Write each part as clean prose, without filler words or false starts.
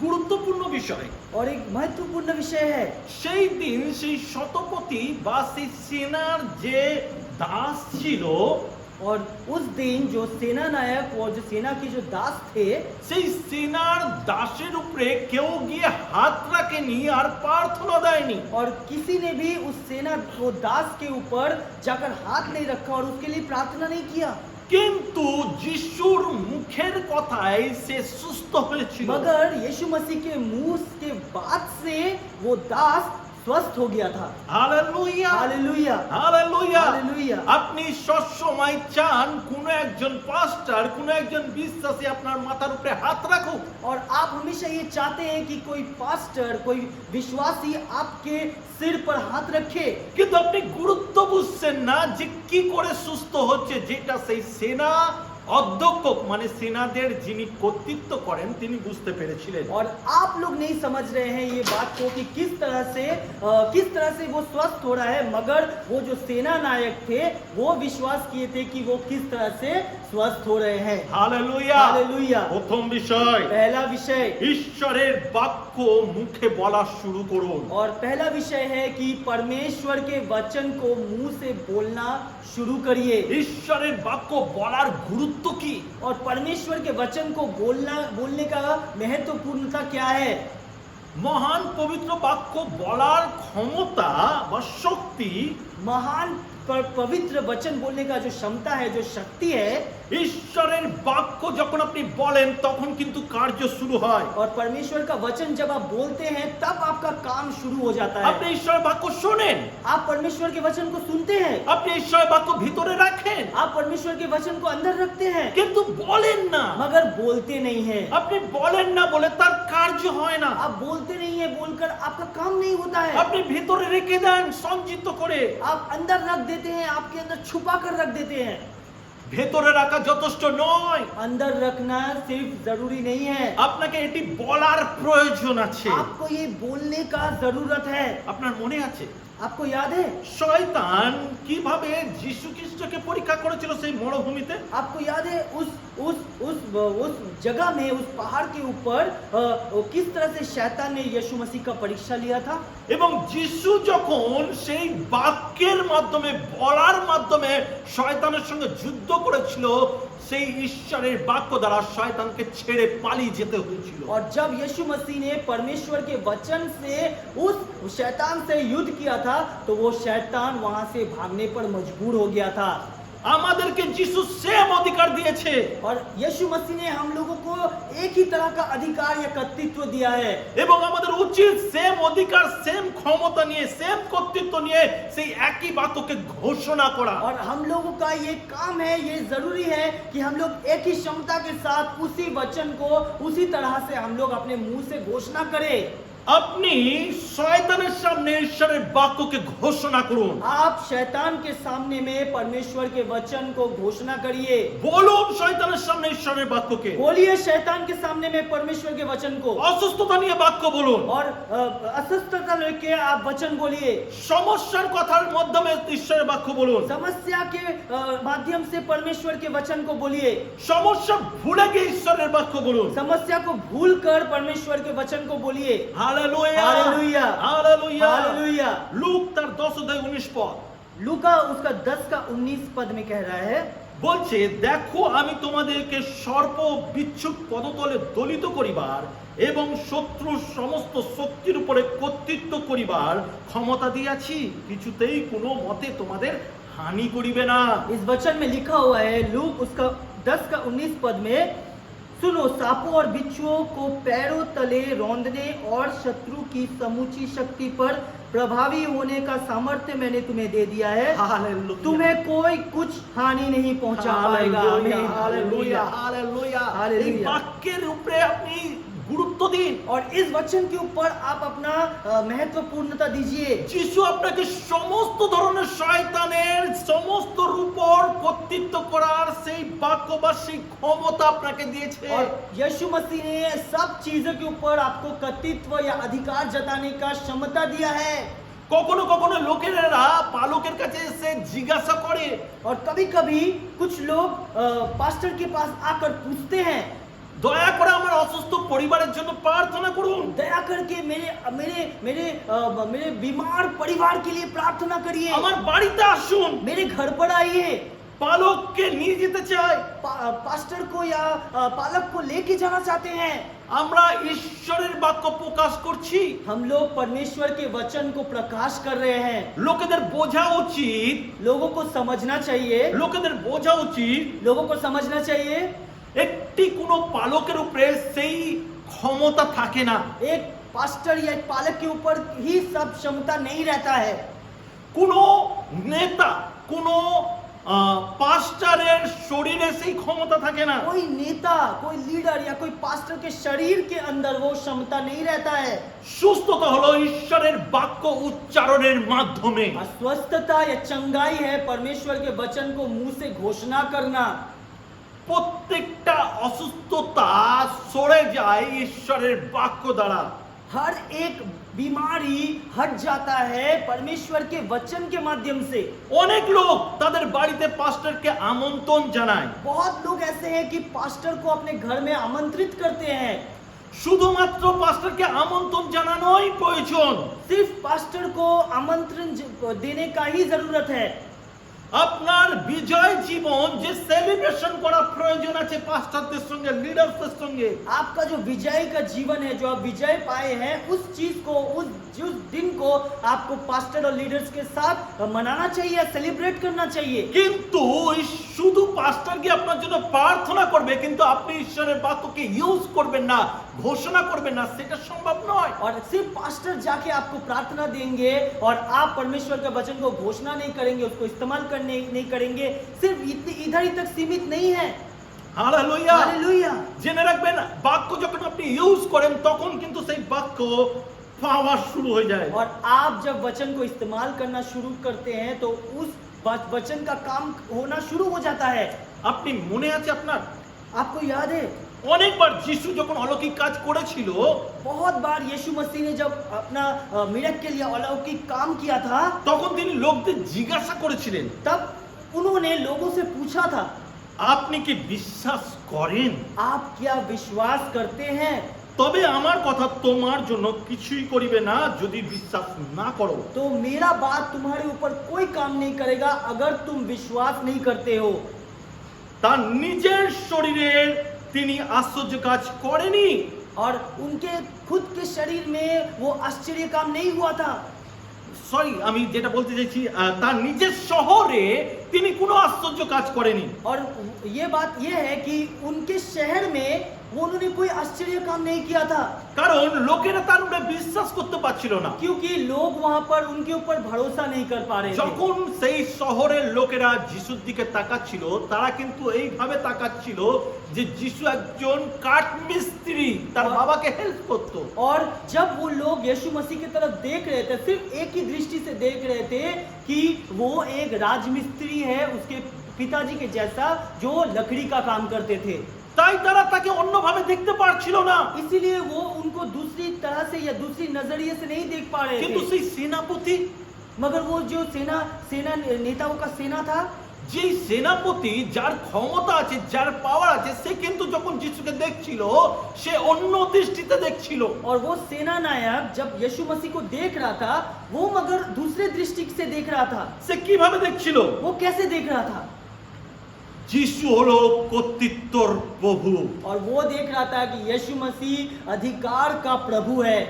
গুরুত্বপূর্ণ বিষয়। और एक महत्वपूर्ण विषय है। সেই দিন সেই শতপতি বা সেই সেনার যে দাস ছিল, और उस दिन जो सेना नायक और जो सेना के जो दास थे, সেই সেনার দাসের উপরে কেউ গিয়ে হাত রাখেনি আর প্রার্থনা দেয়নি। और किसी ने भी उस सेना को दास के ऊपर जाकर हाथ नहीं रखा और उसके लिए प्रार्थना नहीं किया। কিন্তু যিশুর মুখের কথায় সে সুস্থ হয়েছিল। मगर यीशु मसीह के मुंह के बात से वो दास स्वस्थ हो गया था। Hallelujah, hallelujah, hallelujah. हालेलुया। আপনি সবসময় চান কোনো একজন পাস্টার, কোনো একজন বিশ্বাসী আপনার মাথার উপরে হাত রাখুক। और आप हमेशा ये चाहते हैं कि कोई पास्टर, कोई विश्वासी आपके सिर पर हाथ रखे। কিন্তু আপনি গুরুত্ব বুঝছেন না যে কি করে সুস্থ হচ্ছে, যেটা সেই সেনা অধ্যক্ষ মানে সেনাদের যিনি কর্তৃত্ব করেন তিনি বুঝতে পেরেছিলেন। और आप लोग नहीं समझ रहे हैं ये बात को कि किस तरह से वो स्वस्थ हो रहा है, मगर वो जो सेना नायक थे वो विश्वास किए थे कि वो किस तरह से स्वस्थ हो रहे हैं। হালেলুয়া। हालेलुया। প্রথম বিষয়, पहला विषय, ঈশ্বরের বাক্য মুখে বলা শুরু করুন। और पहला विषय है कि परमेश्वर के वचन को मुंह से बोलना शुरू करिए। ঈশ্বরের বাক্য বলার গুরুত্ব কি? और परमेश्वर के वचन को बोलने का महत्वपूर्णता क्या है? মহান পবিত্র বাক্য বলার ক্ষমতা বা শক্তি महान पवित्र वचन बोलने का जो क्षमता है, जो शक्ति है, ঈশ্বরের বাক্য যখন আপনি বলেন তখন কিন্তু কার্য শুরু হয়। और परमेश्वर का वचन जब आप बोलते हैं तब आपका काम शुरू हो जाता আপনি है। ঈশ্বরের বাক্য শোনেন, आप परमेश्वर के वचन को सुनते हैं, আপনি ঈশ্বরের বাক্য ভিতরে রাখেন, आप परमेश्वर के वचन को अंदर रखते हैं, কিন্তু বলেন না। मगर बोलते नहीं हैं। আপনি বলেন না বলে তার কার্য হয় না। आप बोलते नहीं है बोलकर आपका काम नहीं होता है। আপনি ভিতরে রেখে দেন সঞ্চিত করে। आप अंदर रख देते हैं, आपके अंदर छुपा कर रख देते हैं। ভেতরে রাখা যথেষ্ট নয়, अंदर रखना सिर्फ जरूरी नहीं है, আপনাকে এটি বলার প্রয়োজন আছে। आपको ये बोलने का जरूरत है। আপনার মনে আছে आपको याद है? শয়তান কিভাবে যীশু খ্রিস্টকে পরীক্ষা করেছিল সেই মরুভূমিতে? आपको याद है उस जगह में, उस पहाड़ के ऊपर किस तरह से शैतान ने यीशु मसीह का परीक्षा लिया था? এবং যিশু যখন সেই বাক্যের মাধ্যমে বলার মাধ্যমে শয়তানের সঙ্গে যুদ্ধ করেছিল, সেই ঈশ্বরের বাক্য দ্বারা শয়তানকে ছেড়ে পালিয়ে যেতে হয়েছিল। और जब यीशु मसीह ने परमेश्वर के वचन से उस शैतान से युद्ध किया था, तो वो शैतान वहां से भागने पर मजबूर हो गया था। আমাদেরকে যিশু সেম অধিকার দিয়েছে। और यीशु मसीह ने हम लोगों को एक ही तरह का अधिकार या कर्तृत्व दिया है। এবং আমাদের উচিত সেম অধিকার, সেম ক্ষমতা নিয়ে, সেম কর্তৃত্ব নিয়ে সেই একই বাক্যকে ঘোষণা করা। और हम लोगों का ये काम है, ये जरूरी है कि हम लोग एक ही क्षमता के साथ उसी वचन को उसी तरह से हम लोग अपने मुंह से घोषणा करें। আপনি শয়তানের সামনে ঈশ্বরের বাক্যকে ঘোষণা করুন। आप शैतान के सामने में परमेश्वर के वचन को घोषणा करिए। বলুন শয়তানের সামনে ঈশ্বরের বাক্যকে। बोलिए शैतान के सामने में परमेश्वर के वचन को। অসুস্থতা নিয়ে বাক্য বলুন। और अस्वस्थता लेके आप वचन बोलिए। সমস্যার কথার মাধ্যমে ঈশ্বরের বাক্য বলুন। समस्या के माध्यम से परमेश्वर के वचन को बोलिए। সমস্যা ভুলে গিয়ে ঈশ্বরের বাক্য বলুন। समस्या को भूलकर परमेश्वर के वचन को बोलिए। Hallelujah, hallelujah, hallelujah. Hallelujah. Look তার 10:19 পদ लूका उसका 10 का 19 पद में कह रहा है, বলছে, দেখো আমি তোমাদেরকে সর্প বিচ্ছুক পদতলে দলিত করিবার এবং শত্রুর সমস্ত শক্তির উপরে কর্তৃত্ব করিবার ক্ষমতা দিয়াছি, কিছুতেই কোনো মতে তোমাদের হানি করিবে না। इस वचन में लिखा हुआ है, लूक उसका 10 का 19 पद में, सुनो सांपों और बिच्छुओं को पैरों तले रौंदने और शत्रु की समूची शक्ति पर प्रभावी होने का सामर्थ्य मैंने तुम्हें दे दिया है। हालेलुया, तुम्हें कोई कुछ हानि नहीं पहुंचा पाएगा। হালেলুয়া, आमीन। Hallelujah, hallelujah. এই হালেলুয়া। বাক্যের উপরে আপনি গুরুত্ব দিন। और इस वचन के ऊपर आप अपना महत्वपूर्णता दीजिए। যিশু আপনাকে সমস্ত ধরনের শয়তানের সমস্ত রূপর কর্তৃত্ব করার সেই বাক্য বা সেই ক্ষমতা আপনাকে দিয়েছে। और यीशु मसीह ने सब चीजों के ऊपर आपको कर्तृत्व या अधिकार जताने का क्षमता दिया है। কখনো কখনো লোকেরা পালকের কাছে এসে জিজ্ঞাসা করে, और कभी कभी कुछ लोग पास्टर के पास आकर पूछते हैं, দয়া করে আমার অসুস্থ পরিবারের জন্য প্রার্থনা করুন। दया करके मेरे मेरे मेरे मेरे बीमार परिवार के लिए प्रार्थना करिए। আমার বাড়িতে আসুন। मेरे घर पर आइए। পালককে নিয়ে যেতে চাই। पास्टर को या पालक को लेके जाना चाहते हैं। আমরা ঈশ্বরের বাক্য প্রকাশ করছি। हम लोग परमेश्वर के वचन को प्रकाश कर रहे हैं। লোকেদের বোঝা উচিত, लोगों को समझना चाहिए, লোকেদের বোঝা উচিত लोगों को समझना चाहिए একটি কোনো পালকের উপরে সেই ক্ষমতা থাকে না। एक पास्टर या एक पालक के ऊपर ही सब क्षमता नहीं रहता है। কোনো নেতা, কোনো পাস্টারের শরীরে সেই ক্ষমতা থাকে না। कोई नेता, कोई लीडर या कोई पास्टर के शरीर के अंदर वो क्षमता नहीं रहता है। সুস্থতা হলো ঈশ্বরের বাক্য উচ্চারণের মাধ্যমে। अस्वस्थता या चंगाई है परमेश्वर के वचन को मुंह से घोषणा करना। প্রত্যেকটা অসুস্থতা সরে যায় ঈশ্বরের বাক্য দ্বারা। हर एक बीमारी हट जाता है परमेश्वर के वचन के माध्यम से। অনেক লোক তাদের বাড়িতে পাস্টারকে আমন্ত্রণ জানায়। बहुत लोग ऐसे हैं कि पास्टर को अपने घर में आमंत्रित करते हैं। শুধুমাত্র পাস্টারকে আমন্ত্রণ জানানোই প্রয়োজন। सिर्फ पास्टर को आमंत्रण देने का ही जरूरत है। আপনার বিজয় জীবন যে সেলিব্রেশন করা প্রয়োজন আছে পাস্টারদের সঙ্গে, লিডারদের সঙ্গে। आपका जो विजय का जीवन है, जो आप विजय पाए हैं, उस चीज को, उस दिन को आपको पास्टर और लीडर्स के साथ मनाना चाहिए, सेलिब्रेट करना चाहिए। কিন্তু শুধু পাস্টার কি আপনার জন্য প্রার্থনা করবে কিন্তু আপনি ঈশ্বরের বাক্যকে ইউজ করবেন না, ঘোষণা করবেন না, সেটা সম্ভব নয়। और सिर्फ पास्टर जाके आपको प्रार्थना देंगे और आप परमेश्वर के वचन को घोषणा नहीं करेंगे, उसको इस्तेमाल करने नहीं करेंगे, सिर्फ इधर ही तक सीमित नहीं है। হালেলুয়া। हालेलुया। জেনে রাখবেন বাক্য যখন আপনি ইউজ করেন তখন কিন্তু সেই বাক্য পাওয়া শুরু হয়ে যায়। और आप जब वचन को इस्तेमाल करना शुरू करते हैं तो उस वचन का काम होना शुरू हो जाता है। আপনি মনে আছে আপনার आपको याद है অনেকবার যিশু যখন অলৌকিক কাজ করেছিল बहुत बार यीशु मसीह ने जब अपना मिरेकल या अलौकिक काम किया था তখন তিনি লোকদের জিজ্ঞাসা করেছিলেন, तब उन्होंने लोगों से पूछा था, আপনি কি বিশ্বাস করেন? आप क्या विश्वास करते हैं? তবে আমার কথা তোমার জন্য কিছুই করিবে না যদি বিশ্বাস না করো। तो मेरा बात तुम्हारे ऊपर कोई काम नहीं करेगा अगर तुम विश्वास नहीं करते हो। তার নিজের শরীরের তিনি আশ্চর্য কাজ করেনি। और उनके खुद के शरीर में वो आश्चर्य काम नहीं हुआ था। সরি, আমি যেটা বলতে চাইছি তার নিজের শহরে তিনি কোনো আশ্চর্য কাজ করেনি। और ये बात ये है कि उनके शहर में उन्होंने कोई आश्चर्य काम नहीं किया था, কারণ লোকেরা তার উপরে বিশ্বাস করতে পারছিল না। क्योंकि लोग वहां पर उनके ऊपर भरोसा नहीं कर पा रहे थे। যখন সেই শহরের লোকেরা যিশুর দিকে তাকাচ্ছিল তারা কিন্তু এইভাবে তাকাচ্ছিল যে যিশু একজন কাঠমিস্ত্রি, তার বাবাকে হেল্প করতো। और जब वो लोग यीशु मसीह की तरफ देख रहे थे, सिर्फ एक ही दृष्टि से देख रहे थे कि वो एक राजमिस्त्री है, उसके पिताजी के जैसा, जो लकड़ी का काम करते थे। তাই তারা তাকে অন্যভাবে দেখতে পারছিল না। इसीलिए वो उनको दूसरी तरह से या दूसरी नजरिए से नहीं देख पा रहे কিন্তু थे। সেই সেনাপতি, मगर वो जो सेना नेताओं का सेना था, যেই সেনাপতি যার ক্ষমতা আছে, যার পাওয়ার আছে, সে কিন্তু যখন যিশুকে দেখছিল সে অন্য দৃষ্টিতে দেখছিল। और वो सेना नायक जब यीशु मसीह को देख रहा था, वो मगर दूसरे दृष्टि से देख रहा था। সে কিভাবে দেখছিল? वो कैसे देख रहा था? যিশু হলো কর্তৃত্বর প্রভু। और वो देख रहा था कि यीशु मसीह अधिकार का प्रभु है।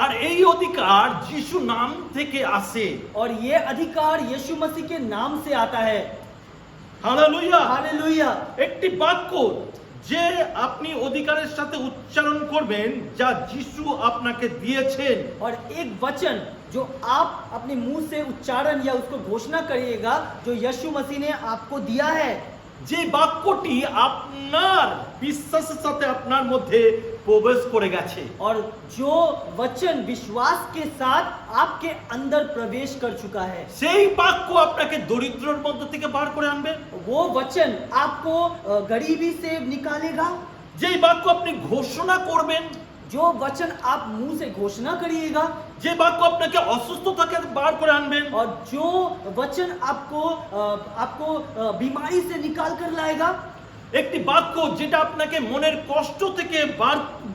আর এই অধিকার যিশু নাম থেকে আসে। और ये अधिकार यीशु मसीह के नाम से आता है। হালেলুয়া। हालेलुया। একটি বাক্য যে আপনি অধিকারের সাথে উচ্চারণ করবেন যা যিশু আপনাকে দিয়েছেন। और एक वचन जो आप अपने मुंह से उच्चारण या उसको घोषणा करिएगा, जो यीशु मसीह ने आपको दिया है, যে বাক্যটি আপনার বিশ্বাসের সাথে আপনার মধ্যে প্রবেশ করে গেছে। और जो वचन विश्वास के साथ आपके अंदर प्रवेश कर चुका है, সেই বাক্য আপনাকে দরিদ্রর মধ্য থেকে বার করে আনবে। वो वचन आपको गरीबी से निकालेगा। যেই বাক্য আপনি ঘোষণা করবেন, जो वचन आप मुंह से घोषणा करिएगा, যে বাক্য আপনাকে অসুস্থ থেকে বার করে আনবেন, और जो वचन आपको बीमारी से निकाल कर लाएगा, একটি বাক্য যেটা আপনাকে মনের কষ্ট থেকে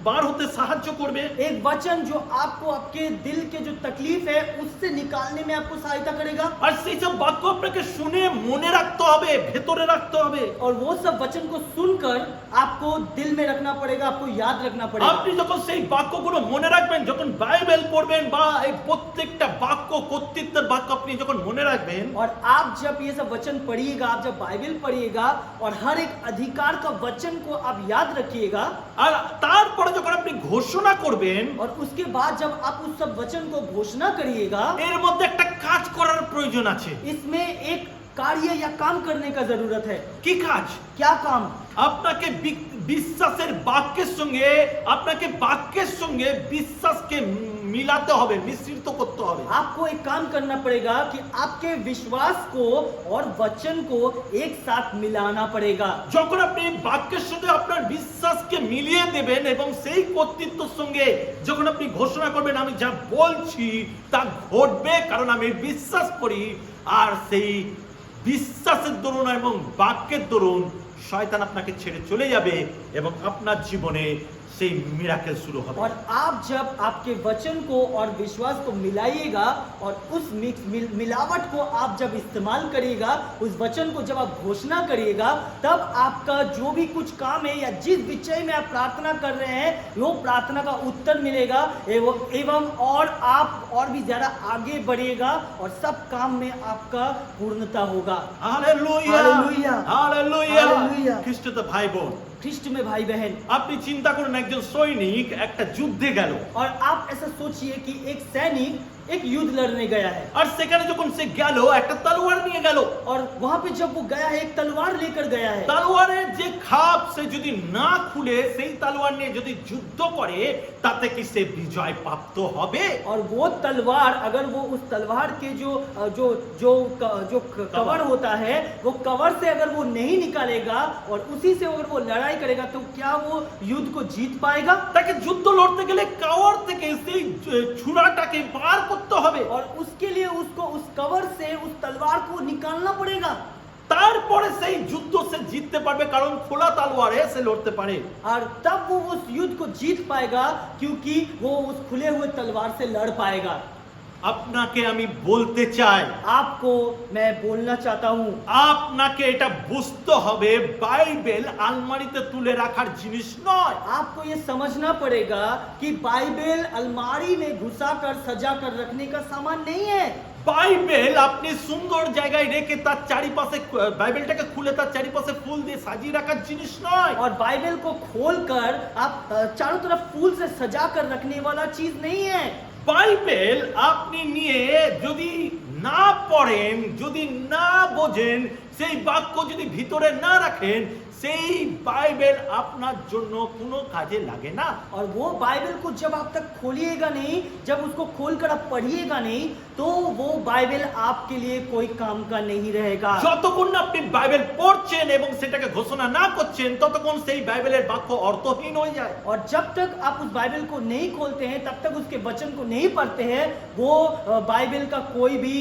বার হতে সাহায্য করবে। एक वचन जो आपको आपके दिल के जो तकलीफ है उससे निकालने में आपको सहायता करेगा। আর সেই সব বাক্য আপনাকে শুনে মনে রাখতে হবে, ভেতরে রাখতে হবে। और वो सब वचन को सुनकर आपको दिल में रखना पड़ेगा, आपको याद रखना पड़ेगा। আপনি যখন সেই বাক্যগুলো মনে রাখবেন, যখন বাইবেল পড়বেন বা এই প্রত্যেকটা বাক্য কর্তৃত্বের বাক্য আপনি যখন মনে রাখবেন, और आप जब ये सब वचन पढ़िएगा, आप जब बाइबल पढ़िएगा और हर एक अधिकार का वचन को आप याद रखिएगा, আর তারপরে যখন আপনি ঘোষণা করবেন, और उसके बाद जब आप उस सब वचन को घोषणा करिएगा, এর মধ্যে একটা কাজ করার প্রয়োজন আছে। इसमें एक कार्य या काम करने का जरूरत है। কি কাজ? क्या काम? আপনাকে বিশ্বাসের বাক্যের সঙ্গে, আপনাকে বাক্যের সঙ্গে বিশ্বাসকে মিলাতে হবে, মিশ্রিত করতে হবে। आपको एक काम करना पड़ेगा कि आपके विश्वास को और वचन को एक साथ मिलाना पड़ेगा। যখন আপনি বাক্যের সঙ্গে আপনার বিশ্বাসকে মিলিয়ে দেবেন এবং সেই কর্তৃত্বের সঙ্গে যখন আপনি ঘোষণা করবেন আমি যা বলছি তা ঘটবে কারণ আমি বিশ্বাস করি, আর সেই বিশ্বাসের দরুন এবং বাক্যের দরুন শয়তান আপনাকে ছেড়ে চলে যাবে এবং আপনার জীবনে সেই মিরাকেল শুরু হবে। और आप जब आपके वचन को और विश्वास को मिलाइएगा और उस मिलावट को आप जब इस्तेमाल करिएगा, उस वचन को जब आप घोषणा करिएगा, तब आपका जो भी कुछ काम है या जिस विषय में आप प्रार्थना कर रहे हैं वो प्रार्थना का उत्तर मिलेगा एवं और आप और भी ज्यादा आगे बढ़िएगा और सब काम में आपका पूर्णता होगा। Hallelujah, hallelujah, hallelujah. हालेलुया। খ্রিস্টতে ভাই বোন, ख्रिस्ट में भाई बहन, আপনি চিন্তা করুন একজন সৈনিক একটা যুদ্ধে গেল, और आप ऐसा सोचिए कि एक सैनिक एक युद्ध लड़ने गया है আর সেখানে যখন সে গেল একটা তলোয়ার নিয়ে গেল, और वहां पे जब वो गया है एक तलवार लेकर गया है। তলোয়ারের যে খাপ সে যদি না খুলে সেই তলোয়ার নিয়ে যদি যুদ্ধ করে তাতে কি সে বিজয় প্রাপ্ত হবে? और वो तलवार अगर वो उस तलवार के जो जो जो जो कवर होता है वो कवर से अगर वो नहीं निकालेगा और उसी से अगर वो लड़ाई करेगा तो क्या वो युद्ध को जीत पाएगा? তাকে যুদ্ধ লড়তে গেলে কাওয়ার থেকে সেই ছুরাটাকে বার করতে হবে, और उसके लिए उसको उस कवर से उस तलवार को निकालना पड़ेगा, তারপরে সেই যুদ্ধ সে জিততে পারবে কারণ খোলা তলোয়ারে সে লড়তে পারে। और तब वो उस युद्ध को जीत पाएगा क्योंकि वो उस खुले हुए तलवार से लड़ पाएगा। আপনাকে আমি বলতে চাই, आपको मैं बोलना चाहता हूँ, আপনাকে এটা বুঝতে হবে বাইবেল আলমারিতে তুলে রাখার জিনিস নয়। आपको ये समझना पड़ेगा कि बाइबल अलमारी में घुसा कर सजा कर रखने का सामान नहीं है। বাইবেল আপনি সুন্দর জায়গায় রেখে তার চারিপাশে বাইবেলটাকে খুলে তার চারিপাশে ফুল দিয়ে সাজিয়ে রাখার জিনিস নয়। और बाइबल को खोलकर आप चारों तरफ फूल से सजा कर रखने वाला चीज नहीं है। বাইবেল আপনি নিয়ে যদি না পড়েন, যদি না বোঝেন, সেই বাক্য যদি ভিতরে না রাখেন, সেই বাইবেল আপনার জন্য কোনো কাজে লাগে না। और वो बाइबल को जब आप तक खोलिएगा नहीं, जब उसको खोलकर आप पढ़िएगा नहीं, तो वो बाइबल आपके लिए कोई काम का नहीं रहेगा। যতক্ষণ না আপনি বাইবেল পড়ছেন এবং সেটাকে ঘোষণা না করছেন ততক্ষণ সেই বাইবেলের বাক্য অর্থহীন হয়ে যায়। और जब तक आप उस बाइबल को नहीं खोलते हैं, तब तक उसके वचन को नहीं पढ़ते हैं, वो बाइबल का कोई भी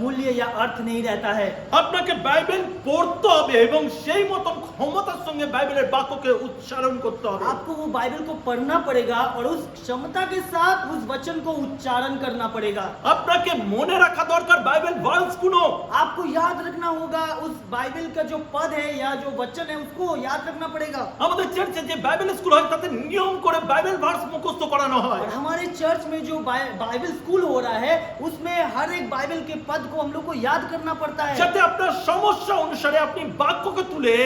मूल्य या अर्थ नहीं रहता है। আপনাকে বাইবেল পড়তে হবে এবং সেই মতন ক্ষমতার সঙ্গে বাইবেলের বাক্যকে উচ্চারণ করতে হবে। आपको वो बाइबल को पढ़ना पड़ेगा और उस क्षमता के साथ उस वचन को उच्चारण करना पड़ेगा। আপনাকে মনে রাখা দরকার বাইবেল ভার্সগুলো। आपको याद रखना होगा उस बाइबल का जो पद है या जो वचन है उसको याद रखना पड़ेगा। আমাদের চার্চে যে বাইবেল স্কুল হয় তাতে নিয়ম করে বাইবেল ভার্স মুখস্থ করানো হয়। और हमारे चर्च में जो बाइबल स्कूल हो रहा है उसमें हर एक बाइबल के पद को हम लोग को याद करना पड़ता है, যাতে আপনার সমস্যা অনুসারে আপনি বাক্যকে তুলে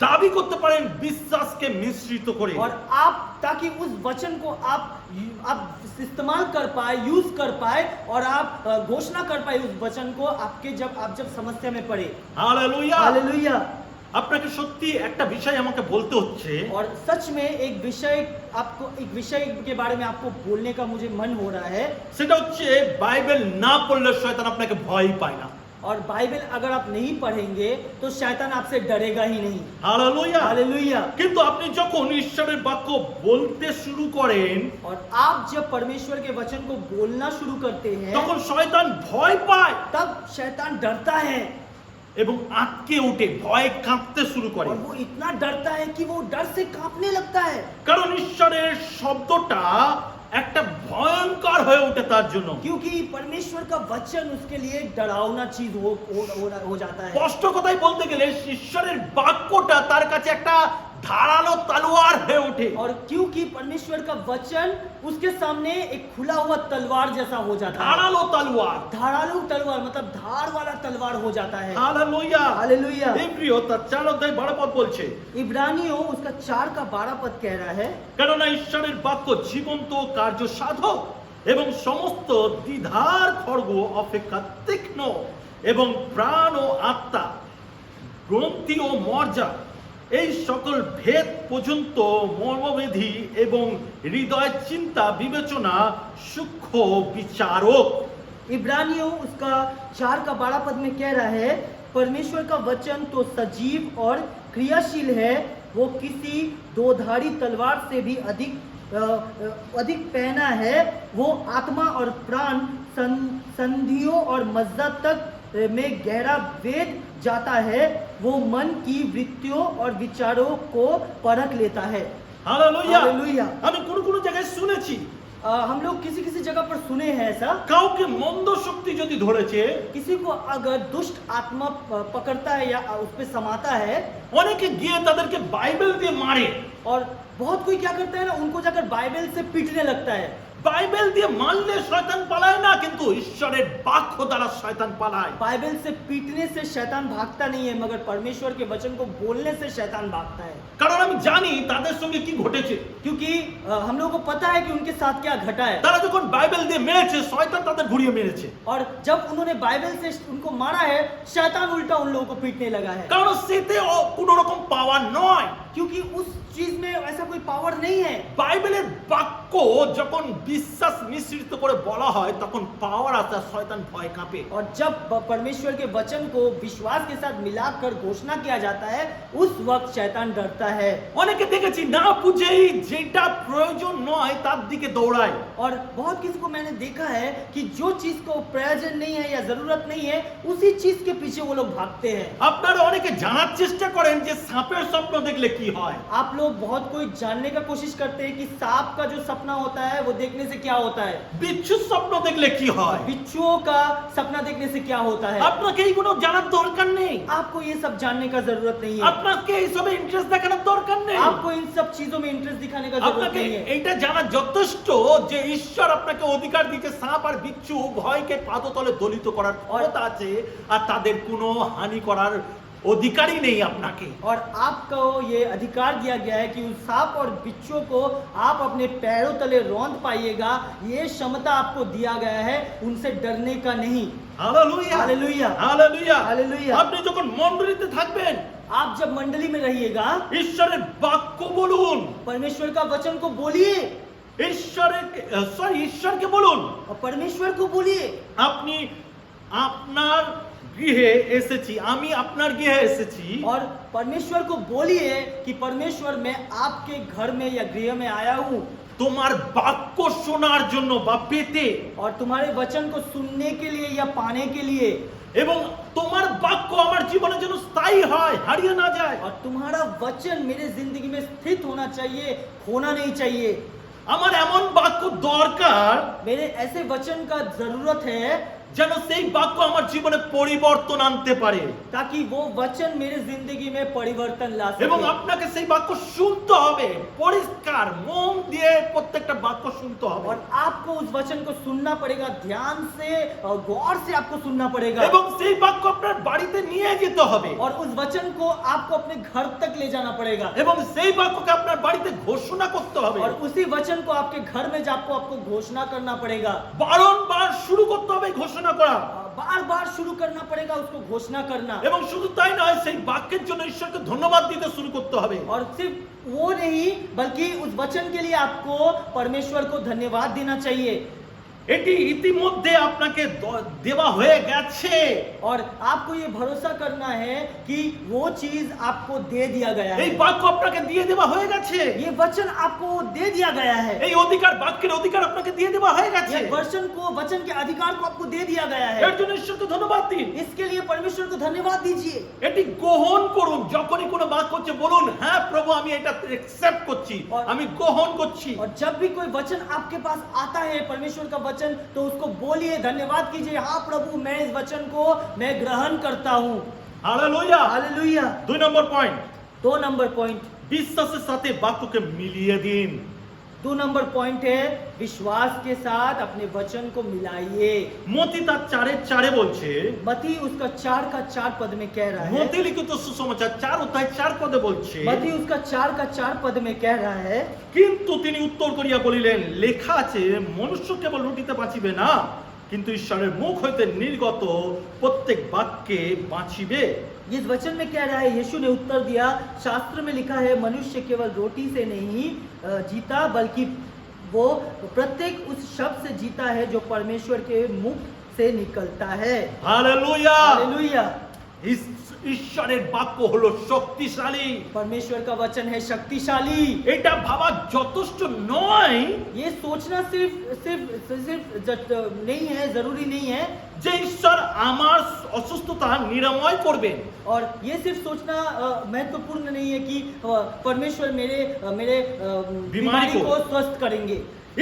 দাবি করতে পারেন বিশ্বাসকে মিশ্রিত করে। और आप ताकि उस वचन को आप इस्तेमाल कर पाए, यूज कर पाए और आप घोषणा कर पाए उस वचन को आपके जब समस्या में पड़े। Hallelujah, hallelujah. আপনাকে সত্যি একটা বিষয় আমাকে বলতে হচ্ছে। और सच में एक विषय के बारे में आपको बोलने का मुझे मन हो रहा है। সেটা হচ্ছে বাইবেল না পড়লে শয়তান আপনাকে ভয় পায় না। और बाइबल अगर आप नहीं पढ़ेंगे तो शैतान आपसे डरेगा ही नहीं। Hallelujah, hallelujah. কিন্তু আপনি যখন ঈশ্বরের বাক্য বলতে শুরু করেন और आप जब परमेश्वर के वचन को बोलना शुरू करते हैं তখন শয়তান ভয় পায়। तब शैतान डरता है। এবং আটকে ওঠে, ভয়ে কাঁপতে শুরু করে। और वो इतना डरता है कि वो डर से कांपने लगता है, কারণ ঈশ্বরের শব্দটা একটা ভয়ঙ্কর হয়ে ওঠে তার জন্য। क्योंकि परमेश्वर का वचन उसके लिए एक डरावना चीज हो जाता है। স্পষ্ট কথাই বলতে গেলে ঈশ্বরের বাক্যটা তার কাছে একটা ধারালো তলোয়ার হয়ে ওঠে। और क्योंकि परमेश्वर का वचन उसके सामने एक खुला हुआ तलवार जैसा हो जाता है। ধারালো তলোয়ার, धारालु तलवार मतलब धार वाला तलवार हो जाता है। হালেলুয়া। हालेलुया। ইব্রিয় তার 4 অধ্যায় 12 পদ বলছে, इब्रानियों उसका 4 का 12 पद कह रहा है, কেননা ঈশ্বরের বাক্য জীবন্ত কার্য সাধক এবং সমস্ত দ্বিধার খড়গ অপেক্ষা তীক্ষ্ণ এবং প্রাণ ও আত্মা, গ্রন্থি ও মর্যা, এই সকল ভেদ পর্যন্ত মর্মবেধি এবং হৃদয় চিন্তা বিবেচনা সূক্ষ্ম বিচারক। इब्रानियों उसका 4 का 12 पद में कह रहा है, परमेश्वर का वचन तो सजीव और क्रियाशील है, वो किसी दोधारी तलवार से भी अधिक पैना है, वो आत्मा और प्राण संधियों और मज्जा तक में गहरा वेद जाता है, वो मन की वृत्तियों और विचारों को परख लेता है। হালেলুয়া। हालेलुया। আমি কোন কোন জায়গায় শুনেছি हम लोग किसी किसी जगह पर सुने हैं ऐसा, কাউকে মন্দ শক্তি যদি ধরেছে, किसी को अगर दुष्ट आत्मा पकड़ता है या उस पे समाता है, অনেকে গিয়ে তাদেরকে বাইবেল দিয়ে মারে। और बहुत कोई क्या करता है ना, उनको जाकर बाइबल से पीटने लगता है। বাইবেল দিয়ে মারলে শয়তান পালায় না, কিন্তু ঈশ্বরের বাক্য দ্বারা শয়তান পালায়। बाइबल से पीटने से शैतान भागता नहीं है, मगर परमेश्वर के वचन को बोलने से शैतान भागता है। কারণ আমি জানি তাদের সঙ্গে কি ঘটেছে। क्योंकि हम लोगों को पता है कि उनके साथ क्या घटा है। তারা যখন বাইবেল দিয়ে মেরেছে, শয়তান তাদের ঘুরিয়ে মেরেছে। और जब उन्होंने बाइबल से उनको मारा है, शैतान उल्टा उन लोगों को पीटने लगा है। কারণ সেতে কোনো রকম পাওয়ার নয়। क्योंकि उस चीज में ऐसा कोई पावर नहीं है। বাইবেলের বাক্য যখন বিশ্বাস মিশ্রিত করে বলা হয়, তখন পাওয়ার আসে, শয়তান ভয় কাঁপে। और जब परमेश्वर के वचन को विश्वास के साथ मिलाकर घोषणा किया जाता है, उस वक्त शैतान डरता है। অনেকে দেখেছি না বুঝেই যেটা প্রয়োজন নয় তার দিকে দৌড়ায়। और बहुत किसी को मैंने देखा है कि जो चीज को प्रयोजन नहीं है या जरूरत नहीं है, उसी चीज के पीछे वो लोग भागते हैं। আপনারা অনেকে জানার চেষ্টা করেন যে সাপের স্বপ্ন দেখলে কি হয়। आप लोग बहुत कोई जानने का कोशिश करते हैं कि सांप का जो सपना होता है वो देखने से क्या होता है, বিচ্ছুর স্বপ্ন দেখলে কি হয়। बिच्छुओं का सपना देखने से क्या होता है। আপনাকে এইগুলো জানার দরকার নেই। आपको ये सब जानने का जरूरत नहीं है। আপনাকে এইসবে ইন্টারেস্ট দেখানোর দরকার নেই। आपको इन सब चीजों में इंटरेस्ट दिखाने का जरूरत আপনাকে नहीं है। এইটা জানা যথেষ্ট যে ঈশ্বর আপনাকে অধিকার দিয়েছে সাপ আর বিচ্ছু ভয়কে পাদতলে দলিত করার ক্ষমতা আছে, আর তাদের কোনো হানি করার অধিকারই নেই আপনাকে। और आपको ये अधिकार दिया गया है कि उस सांप और बिच्छुओं को आप अपने पैरों तले रौंद पाइएगा। ये क्षमता आपको दिया गया है, उनसे डरने का नहीं। Hallelujah, hallelujah. Hallelujah, hallelujah. আপনি যখন মণ্ডলীতে থাকবেন, आप जब मंडली में रहिएगा, ঈশ্বরের বাক্য বলুন, परमेश्वर का वचन को बोलिए ঈশ্বরকে বলুন। और परमेश्वर को बोलिए। আপনি আপনার গৃহে এসেছি, আমি আপনার গৃহে এসেছি, और परमेश्वर को बोलिए कि परमेश्वर मैं आपके घर में या गृह में आया हूँ, তোমার বাক্য শোনার জন্য বা পেতে, और तुम्हारे वचन को सुनने के लिए या पाने के लिए, এবং তোমার বাক্য আমার জীবনে যেন স্থায়ী হয়, হারিয়ে না যায়। और तुम्हारा वचन मेरे जिंदगी में स्थित होना चाहिए, खोना नहीं चाहिए। আমার এমন বাক্য দরকার मेरे ऐसे वचन का जरूरत है যেন সেই বাক্য আমার জীবনে পরিবর্তন আনতে পারে, ताकि वो वचन मेरे जिंदगी में परिवर्तन ला এবং सके। আপনাকে সেই বাক্য শুনতে হবে, পরিষ্কার মন দিয়ে প্রত্যেকটা বাক্য শুনতে হবে, और आपको उस वचन को सुनना पड़ेगा, ध्यान से और गौर से आपको सुनना पड़ेगा। এবং সেই বাক্য আপনার বাড়িতে নিয়ে যেতে হবে, और उस वचन को आपको अपने घर तक ले जाना पड़ेगा। এবং সেই বাক্যকে আপনার বাড়িতে ঘোষণা করতে হবে, और उसी वचन को आपके घर में जाकर आपको घोषणा करना पड़ेगा। বারংবার শুরু করতে হবে ঘোষণা করা। बार बार शुरू करना पड़ेगा उसको घोषणा करना। এবং শুধু তাই নয়, সেই বাক্যের জন্য ঈশ্বরকে ধন্যবাদ দিতে শুরু করতে হবে। और सिर्फ वो नहीं, बल्कि उस वचन के लिए आपको परमेश्वर को धन्यवाद देना चाहिए। এটি ইতিমধ্যে আপনাকে দেওয়া হয়ে গেছে। और आपको ये भरोसा करना है कि वो चीज आपको दे दिया गया এই है। বাক্য আপনাকে দিয়ে দেওয়া হয়ে গেছে। ये वचन आपको दे दिया गया है। এই অধিকার, বাক্যের অধিকার আপনাকে দিয়ে দেওয়া হয়ে গেছে। ये वचन के अधिकार को आपको दे दिया गया है। এর জন্য ঈশ্বরকে ধন্যবাদ দিন। इसके लिए परमेश्वर को धन्यवाद दीजिए। এটি গ্রহণ করুন। যখনই কোনো বাক্য হচ্ছে বলুন, হ্যাঁ প্রভু আমি এটা একসেপ্ট করছি, আমি গ্রহণ করছি। और जब भी कोई वचन आपके पास आता है, परमेश्वर का वचन, तो उसको बोलिए, धन्यवाद कीजिए, हाँ प्रभु मैं इस वचन को मैं ग्रहण करता हूँ। হালেলুয়া। हालेलुया। 2 নম্বর পয়েন্ট, 2 नंबर पॉइंट, বিশ্বাসের সাথে বাক্যকে মিলিয়ে দিন। 2 नंबर पॉइंट है विश्वास के साथ अपने वचन को मिलाइए। মতি তার 4:4 বলছে, मती उसका 4 का 4 पद में कह रहा है। মতি লিখিত সুসমাচার 4 অধ্যায় 4 পদে বলছে, मती उसका 4 का 4 पद में कह रहा है, কিন্তু তিনি উত্তর করিয়া বলিলেন, লেখা আছে মনুষ্য কেবল রুটিতে বাঁচিবে না, কিন্তু ঈশ্বরের মুখ হইতে নির্গত প্রত্যেক বাক্যে বাঁচিবে। इस वचन में कह रहा है, यीशु ने उत्तर दिया, शास्त्र में लिखा है मनुष्य केवल रोटी से नहीं जीता, बल्कि वो प्रत्येक उस शब्द से जीता है जो परमेश्वर के मुख से निकलता है। हालेलुया। हालेलुया। ঈশ্বরের বাক্য হলো শক্তিশালী। परमेश्वर का वचन है शक्तिशाली। এটা ভাবা যথেষ্ট নয় ये सोचना सिर्फ सिर्फ सिर्फ नहीं है, जरूरी नहीं है। যে ঈশ্বর আমার অসুস্থতা নিরাময় করবেন। और ये सिर्फ सोचना महत्वपूर्ण नहीं है कि परमेश्वर मेरे मेरे बीमारी को स्वस्थ करेंगे।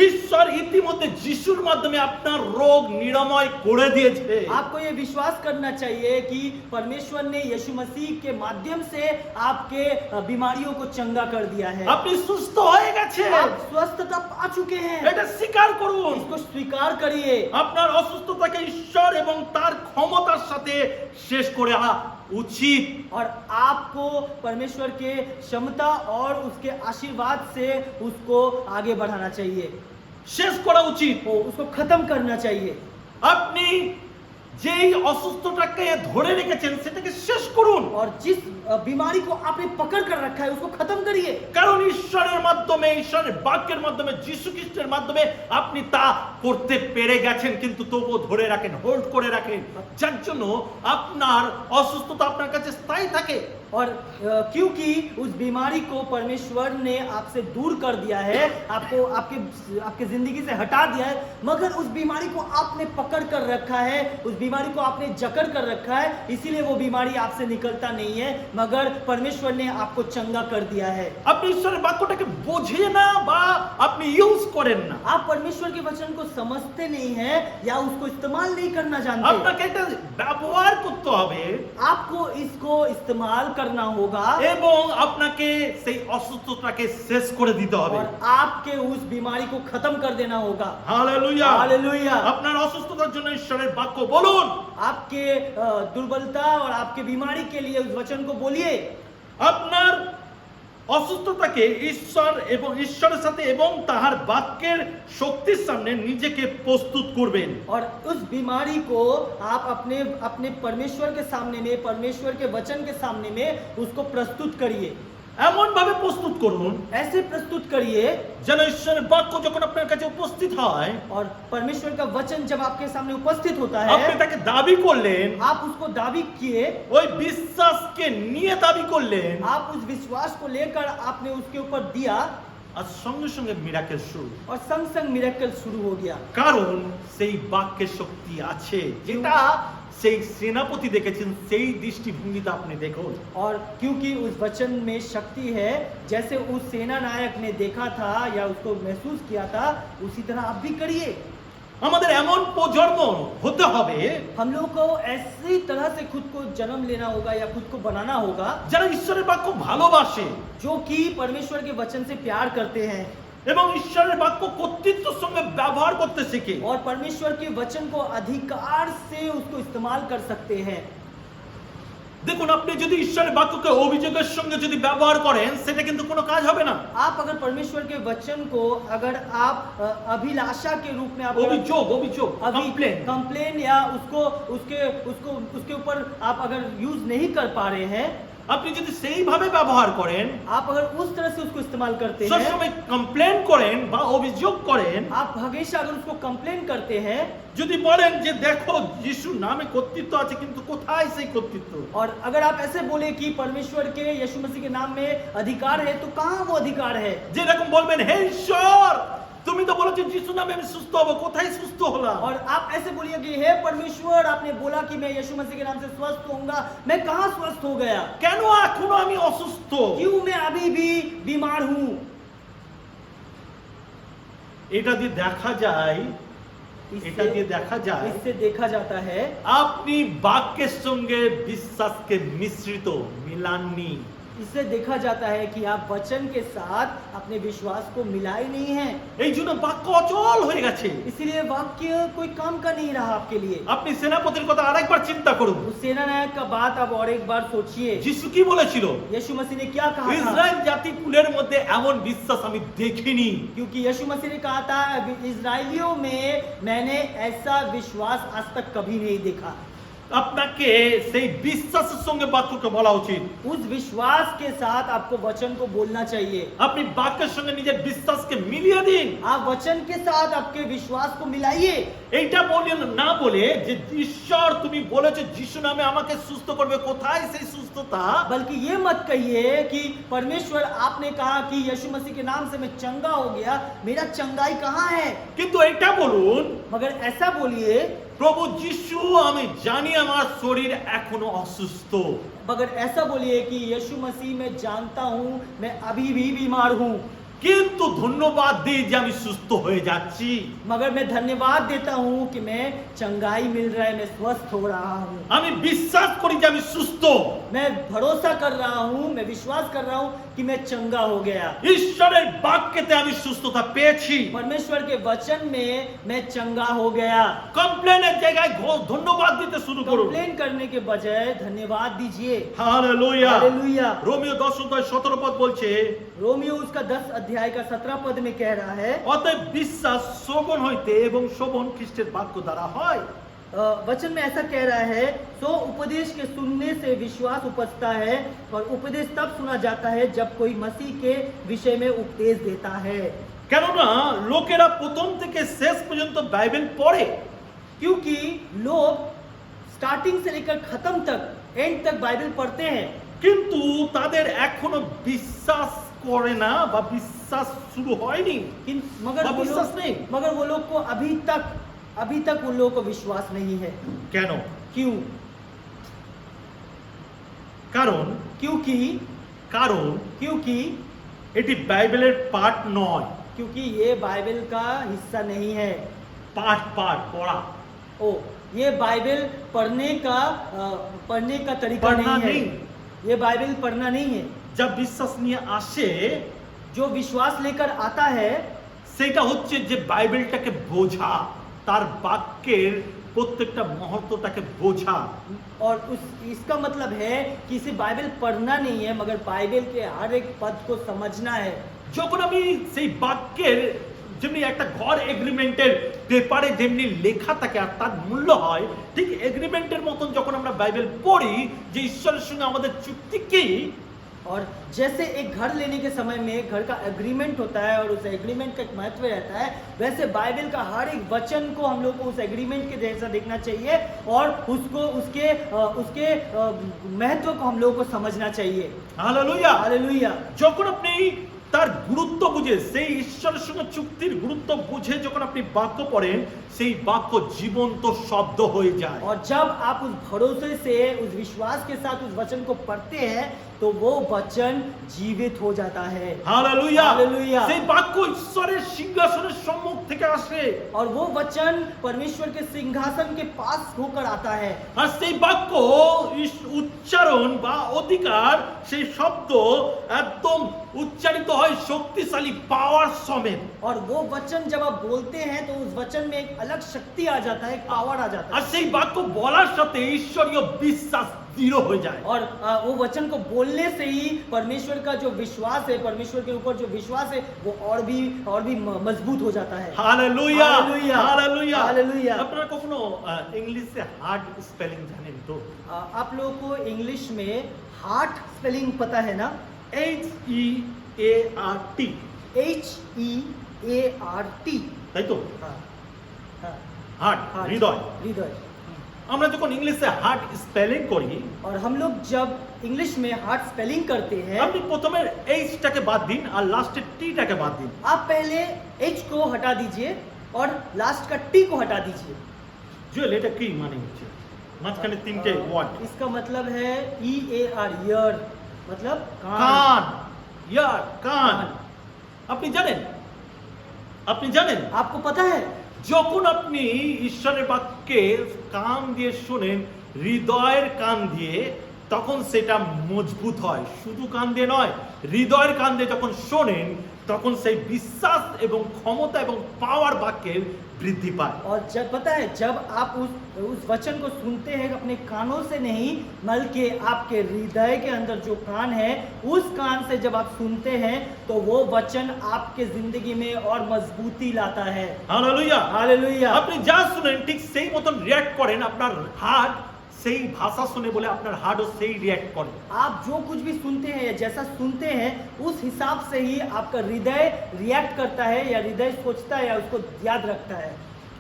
ঈশ্বর ইতিমধ্যে যিশুর মাধ্যমে আপনার রোগ নিরাময় করে দিয়েছে। आपको ये विश्वास करना चाहिए कि परमेश्वर ने यीशु मसीह के माध्यम से आपके बीमारियों को चंगा कर दिया है। আপনি সুস্থ হয়ে গেছেন। आप स्वस्थता पा चुके हैं। এটা স্বীকার করুন। इसको स्वीकार करिए। আপনার অসুস্থতাকে ঈশ্বর এবং তার ক্ষমতার সাথে শেষ করে उचित। और आपको परमेश्वर के क्षमता और उसके आशीर्वाद से उसको आगे बढ़ाना चाहिए, শেষ করা উচিত। उसको खत्म करना चाहिए। আপনি যেই অসুস্থতাকে ধরে রেখেছেন সেটাকে শেষ করুন। और जिस बीमारी को आपने पकड़ कर रखा है उसको खत्म करिए। কারণ ঈশ্বরের মাধ্যমে, ঈশ্বরের বাক্যের মাধ্যমে, যীশু খ্রিস্টের মাধ্যমে আপনি তা করতে পেরে গেছেন, কিন্তু তবুও ধরে রাখেন, হোল্ড করে রাখেন, যার জন্য আপনার অসুস্থতা আপনার কাছে স্থায়ী থাকে। और क्योंकि उस बीमारी को परमेश्वर ने आपसे दूर कर दिया है, आपको आपके जिंदगी से हटा दिया है, मगर उस बीमारी को आपने पकड़ कर रखा है, उस बीमारी को आपने जकड़ कर रखा है, इसीलिए वो बीमारी आपसे निकलता नहीं है, मगर परमेश्वर ने आपको चंगा कर दिया है। আপনি ঈশ্বরের বাক্যটাকে বোঝেন না বা আপনি ইউজ করেন না। आप परमेश्वर के वचन को समझते नहीं हैं या उसको इस्तेमाल नहीं करना जानते। আপনাকে এটা ব্যবহার করতে হবে आपको इसको इस्तेमाल करना होगा এবং আপনাকে সেই অসুস্থতাকে শেষ করে দিতে হবে। और आपके उस बीमारी को खत्म कर देना होगा। हालेलुया। हालेलुया। আপনার অসুস্থতার জন্য ঈশ্বরের বাক্য বলুন। आपके दुर्बलता और आपके बीमारी के लिए उस वचन को बोलिए। আপনার অসুস্থতাকে ঈশ্বর এবং ঈশ্বরের সাথে এবং তাহার বাক্যের শক্তির সামনে নিজেকে প্রস্তুত করবেন। और उस बीमारी को आप अपने अपने परमेश्वर के सामने में, परमेश्वर के वचन के सामने में उसको प्रस्तुत करिए। এমন ভাবে প্রস্তুত করুন ऐसे प्रस्तुत करिए যেন ঈশ্বরের বাক্য যখন আপনার কাছে উপস্থিত হয়, और परमेश्वर का वचन जब आपके सामने उपस्थित होता আপনি है, তাকে দাবি করলেন, आप उसको दावी किए, ওই বিশ্বাসকে নিয়ে দাবি করলেন, आप उस विश्वास को लेकर आपने उसके ऊपर दिया আর সঙ্গে সঙ্গে মিরাকেল শুরু। और संग संग मिरेकल शुरू हो गया। কারণ সেই বাক্যের শক্তি আছে, যেটা সেই সেনাপতি দেখেছেন, সেই দৃষ্টিভঙ্গিতে আপনি দেখুন। और क्योंकि उस वचन में शक्ति है, जैसे उस सेना नायक ने देखा था या उसको महसूस किया था, उसी तरह आप भी करिए। আমাদের এমন প্রজন্ম হতে হবে हम लोग को ऐसी तरह से खुद को जन्म लेना होगा या खुद को बनाना होगा যারা ঈশ্বরের বাক্য ভালোবাসে जो कि परमेश्वर के वचन से प्यार करते हैं এবং ঈশ্বরের বাক্য কর্তৃত্বের সঙ্গে ব্যবহার করতে শেখে। और परमेश्वर के वचन को अधिकार से उसको इस्तेमाल कर सकते हैं। দেখুন, আপনি যদি ঈশ্বরের বাক্যকে অভিযোগের সঙ্গে যদি ব্যবহার করেন, সেটা কিন্তু কোনো কাজ হবে না। आप अगर परमेश्वर के वचन को अगर आप अभिलाषा के रूप में आप অভিযোগ, অভিযোগ, কমপ্লেন, कंप्लेन या उसको उसके उसको उसके ऊपर आप अगर यूज नहीं कर पा रहे हैं, আপনি যদি সেইভাবে ব্যবহার করেন, आप अगर उस तरह से उसको इस्तेमाल करते हैं, সবসময় কমপ্লেন করেন বা অভিযোগ করেন, आप हमेशा अगर उसको कंप्लेन करते हैं যদি বলেন যে দেখো যিশুর নামে কর্তৃত্ব আছে কিন্তু কোথায় সেই কর্তৃত্ব, और अगर आप ऐसे बोले कि परमेश्वर के यीशु मसीह के नाम में अधिकार है, तो कहाँ वो अधिकार है? যেরকম বলবেন হে ঈশ্বর তুমি তো বলেছো যিশুর নামে আমি সুস্থ হব, কোথায় সুস্থ হলাম? और आप ऐसे बोलिए कि हे परमेश्वर, आपने बोला कि मैं यीशु मसीह के नाम से स्वस्थ होऊंगा, मैं कहाँ स्वस्थ हो गया? কেন এখনো আমি অসুস্থ? क्यों मैं अभी भी बीमार हूँ? এটা দিয়ে দেখা যায়, এটা দিয়ে দেখা যায় इससे देखा जाता है আপনি বাক্যের সঙ্গে বিশ্বাসকে মিশ্রিত মিলাননি। इससे देखा जाता है कि आप वचन के साथ अपने विश्वास को मिलाए नहीं हैं, এই জন্য বাক্য অচল হয়ে গেছে। इसलिए वाक्य कोई काम का नहीं रहा आपके लिए। আপনি সেনাপতির কথা আরেকবার চিন্তা করুন। उस सेना नायक का बात आप और एक बार सोचिए, যিশু কি বলেছিল? यीशु मसीह ने क्या कहा था? ইসরায়েল জাতি কুলের মধ্যে এমন বিশ্বাস আমি দেখিনি। क्योंकि यीशु मसीह ने कहा था इजरायलियों में मैंने ऐसा विश्वास आज तक कभी नहीं देखा। আপনাকে সেই বিশ্বাসের সঙ্গে বাক্যকে বলা উচিত। उस विश्वास के साथ आपको वचन को बोलना चाहिए। আপনি বাক্যের সঙ্গে নিজের বিশ্বাসকে মিলিয়ে দিন। आप वचन के साथ आपके विश्वास को मिलाइए। এইটা বলেন না বলে যে ঈশ্বর তুমি বলেছো যিশু নামে আমাকে সুস্থ করবে, কোথায় সেই সুস্থতা? बल्कि ये मत कहिए कि परमेश्वर आपने कहा कि यीशु मसीह के नाम से मैं चंगा हो गया, मेरा चंगाई कहाँ है? কিন্তু এটা বলুন मगर ऐसा बोलिए, প্রভু যিশু আমি জানি আমার শরীর এখনো অসুস্থ, मगर ऐसा बोलिए कि यीशु मसीह मैं जानता हूँ मैं अभी भी बीमार हूँ, কিন্তু ধন্যবাদ দিই যে আমি সুস্থ হয়ে যাচ্ছি। मगर मैं धन्यवाद देता हूँ कि मैं चंगाई मिल रहा है, मैं स्वस्थ हो रहा हूँ। আমি বিশ্বাস করি যে আমি সুস্থ। मैं भरोसा कर रहा हूँ, मैं विश्वास कर रहा हूँ कि मैं चंगा हो गया। ঈশ্বরের বাক্যেতে আমি সুস্থতা পেয়েছি। परमेश्वर के वचन में मैं चंगा हो गया। কমপ্লেনের জায়গায় ধন্যবাদ দিতে শুরু করুন। कंप्लेन करने के बजाय धन्यवाद दीजिए। হালেলুয়া। हालेलुया। রোমিও 10:17 বলছে रोमियो उसका 10 अध्याय का 17 पद में कह रहा है, অতএব বিশ্বাস শ্রবণ হইতে এবং শ্রবণ খ্রিস্টের বাক্য দ্বারা হয়। वचन में ऐसा कह रहा है, सो उपदेश के सुनने से विश्वास उपजता है और उपदेश तब सुना जाता है जब कोई मसीह के विषय में उपदेश देता है। কেননা লোকেরা প্রথম থেকে শেষ পর্যন্ত বাইবেল পড়ে, क्योंकि लोग स्टार्टिंग से लेकर खत्म तक, एंड तक बाइबल पढ़ते हैं, কিন্তু তাদের এখনো বিশ্বাস করে না বা বিশ্বাস শুরু হয়নি। मगर বা वो বিশ্বাস নেই। लोग को अभी तक उन लोगों को विश्वास नहीं है। কেন? क्यों? কারণ क्योंकि এটি বাইবেলের পাঠ নয়। क्योंकि ये बाइबल का हिस्सा नहीं है। পাঠ पढ़ा, ओ, ये बाइबल पढ़ने का तरीका पढ़ना नहीं है। नहीं। ये बाइबल पढ़ना नहीं है। যা বিশ্বাস নিয়ে আসে जो विश्वास लेकर आता है সেটা হচ্ছে যে বাইবেলটাকে বোঝা, তার বাক্যের প্রত্যেকটা মুহূর্তটাকে বোঝা। और इसका मतलब है कि इसे बाइबल पढ़ना नहीं है, मगर बाइबल के हर एक पद को समझना है। যখন আমি সেই বাক্যের যেমনি একটা ঘর এগ্রিমেন্টের পেপারে যেমনি লেখা থাকে আর তার মূল্য হয়, ঠিক এগ্রিমেন্টের মতন যখন আমরা বাইবেল পড়ি যে ঈশ্বরের সঙ্গে আমাদের চুক্তি কি, और जैसे एक घर लेने के समय में घर का एग्रीमेंट होता है और उस एग्रीमेंट का एक महत्व रहता है, वैसे बाइबल का हर एक वचन को हम लोग को उस एग्रीमेंट के जैसा देखना चाहिए और उसके महत्व को हम लोग को समझना चाहिए। হালেলুয়া। हालेलुया। যখন আপনি তার গুরুত্ব বুঝে, সেই ঈশ্বরের সঙ্গে চুক্তির গুরুত্ব বুঝে যখন আপনি বাক্য পড়েন, সেই বাক্য জীবন্ত শব্দ হয়ে যায়। और जब आप उस भरोसे से, उस विश्वास के साथ उस वचन को पढ़ते हैं, तो वो वचन जीवित हो जाता है। হালেলুয়া। हालेलुया। সেই বাক্য ঈশ্বরের সিংহাসনের সম্মুখ থেকে আসে और वो वचन परमेश्वर के सिंहासन के पास होकर आता है। আর সেই বাক্য উচ্চারণ বা অধিকার, সেই শব্দ একদম উচ্চারিত হয় শক্তিশালী পাওয়ার সমেত। और वो वचन जब आप बोलते हैं तो उस वचन में एक अलग शक्ति आ जाता है, एक पावर आ जाता আর है। সেই বাক্য বলার সাথে ঈশ্বরীয় বিশ্বাস দৃঢ় হয়ে যায়। और वो वचन को बोलने से ही परमेश्वर का जो विश्वास है, परमेश्वर के ऊपर जो विश्वास है, वो और भी मजबूत हो जाता है। Hallelujah, hallelujah, hallelujah. हालेलुया। আপনারা কখনো ইংলিশে হার্ড স্পেলিং জানেন তো? आप लोगों को इंग्लिश में हार्ट स्पेलिंग पता है ना? HEART, HEART। তাই তো? हाँ, हाँ, হার্ট, heart, হৃদয়। हृदय। আমরা যখন ইংলিশে হার্ট স্পেলিং করি, और हम लोग जब इंग्लिश में हार्ट स्पेलिंग करते हैं, আপনি প্রথমে এইচটাকে বাদ দিন আর লাস্টে টিটাকে বাদ দিন। आप पहले एच को हटा दीजिए और लास्ट का टी को हटा दीजिए। জুয়েল, এটা কি মানে হচ্ছে? মাঝখানে তিনটে ওয়ার্ড। इसका मतलब है EAR, ईयर, मतलब কান, ইয়ার, কান। আপনি জানেন, আপনি জানেন आपको पता है, যখন আপনি ঈশ্বরের বাক্যে কান দিয়ে শোনেন, হৃদয়ের কান দিয়ে, তখন সেটা মজবুত হয়। শুধু কান দিয়ে নয়, হৃদয়ের কান দিয়ে যখন শোনেন, তখন সেই বিশ্বাস এবং ক্ষমতা এবং পাওয়ার বাক্যের বৃদ্ধি পায়। और जब पता है, जब आप उस वचन को सुनते हैं अपने कानों से नहीं, बल्कि आपके हृदय के अंदर जो कान है, उस कान से जब आप सुनते हैं, तो वो वचन आपके जिंदगी में और मजबूती लाता है। হালেলুয়া। हालेलुया। আপনি যা শুনেন ঠিক সেই মতন রিয়্যাক্ট করেন। আপনার হার্ট সেই ভাষা শুনে বলে আপনার হার্টও সেই রিয়্যাক্ট করে। आप जो कुछ भी सुनते हैं या जैसा सुनते हैं, उस हिसाब से ही आपका हृदय रिएक्ट करता है, या हृदय सोचता है, या उसको याद रखता है।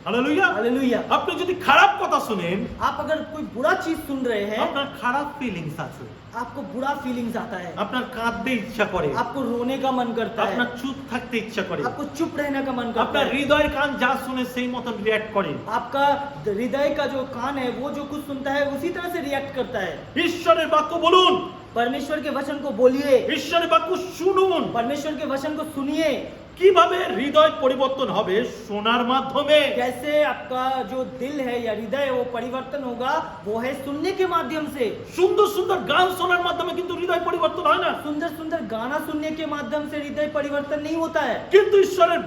হালেলুয়া। हालेलुया। আপনি যদি খারাপ কথা শুনেন, आप अगर कोई बुरा चीज सुन रहे हैं, আপনার খারাপ ফিলিংস আছে, आपको बुरा फीलिंग्स आता है, আপনার কাঁদতে ইচ্ছা করে, आपको रोने का मन करता है, আপনার চুপ থাকতে ইচ্ছা করে, आपको चुप रहने का मन करता আপনার है। হৃদয়ের কান যা শুনে সেই মতন রিয়্যাক্ট করে। आपका हृदय का जो कान है, वो जो कुछ सुनता है उसी तरह से रिएक्ट करता है। ঈশ্বরের বাক্য বলুন, परमेश्वर के वचन को बोलिए, ঈশ্বরের বাক্য শুনুন। परमेश्वर के वचन को सुनिए। কিভাবে হৃদয় পরিবর্তন হবে? শোনার মাধ্যমে। कैसे आपका जो दिल है या हृदय वो परिवर्तन होगा, वो है सुनने के माध्यम से। সুন্দর সুন্দর গান শোনার মাধ্যমে কিন্তু হৃদয় পরিবর্তন হয় না। सुंदर सुंदर गाना सुनने के माध्यम से हृदय परिवर्तन नहीं होता है। কিন্তু ঈশ্বরের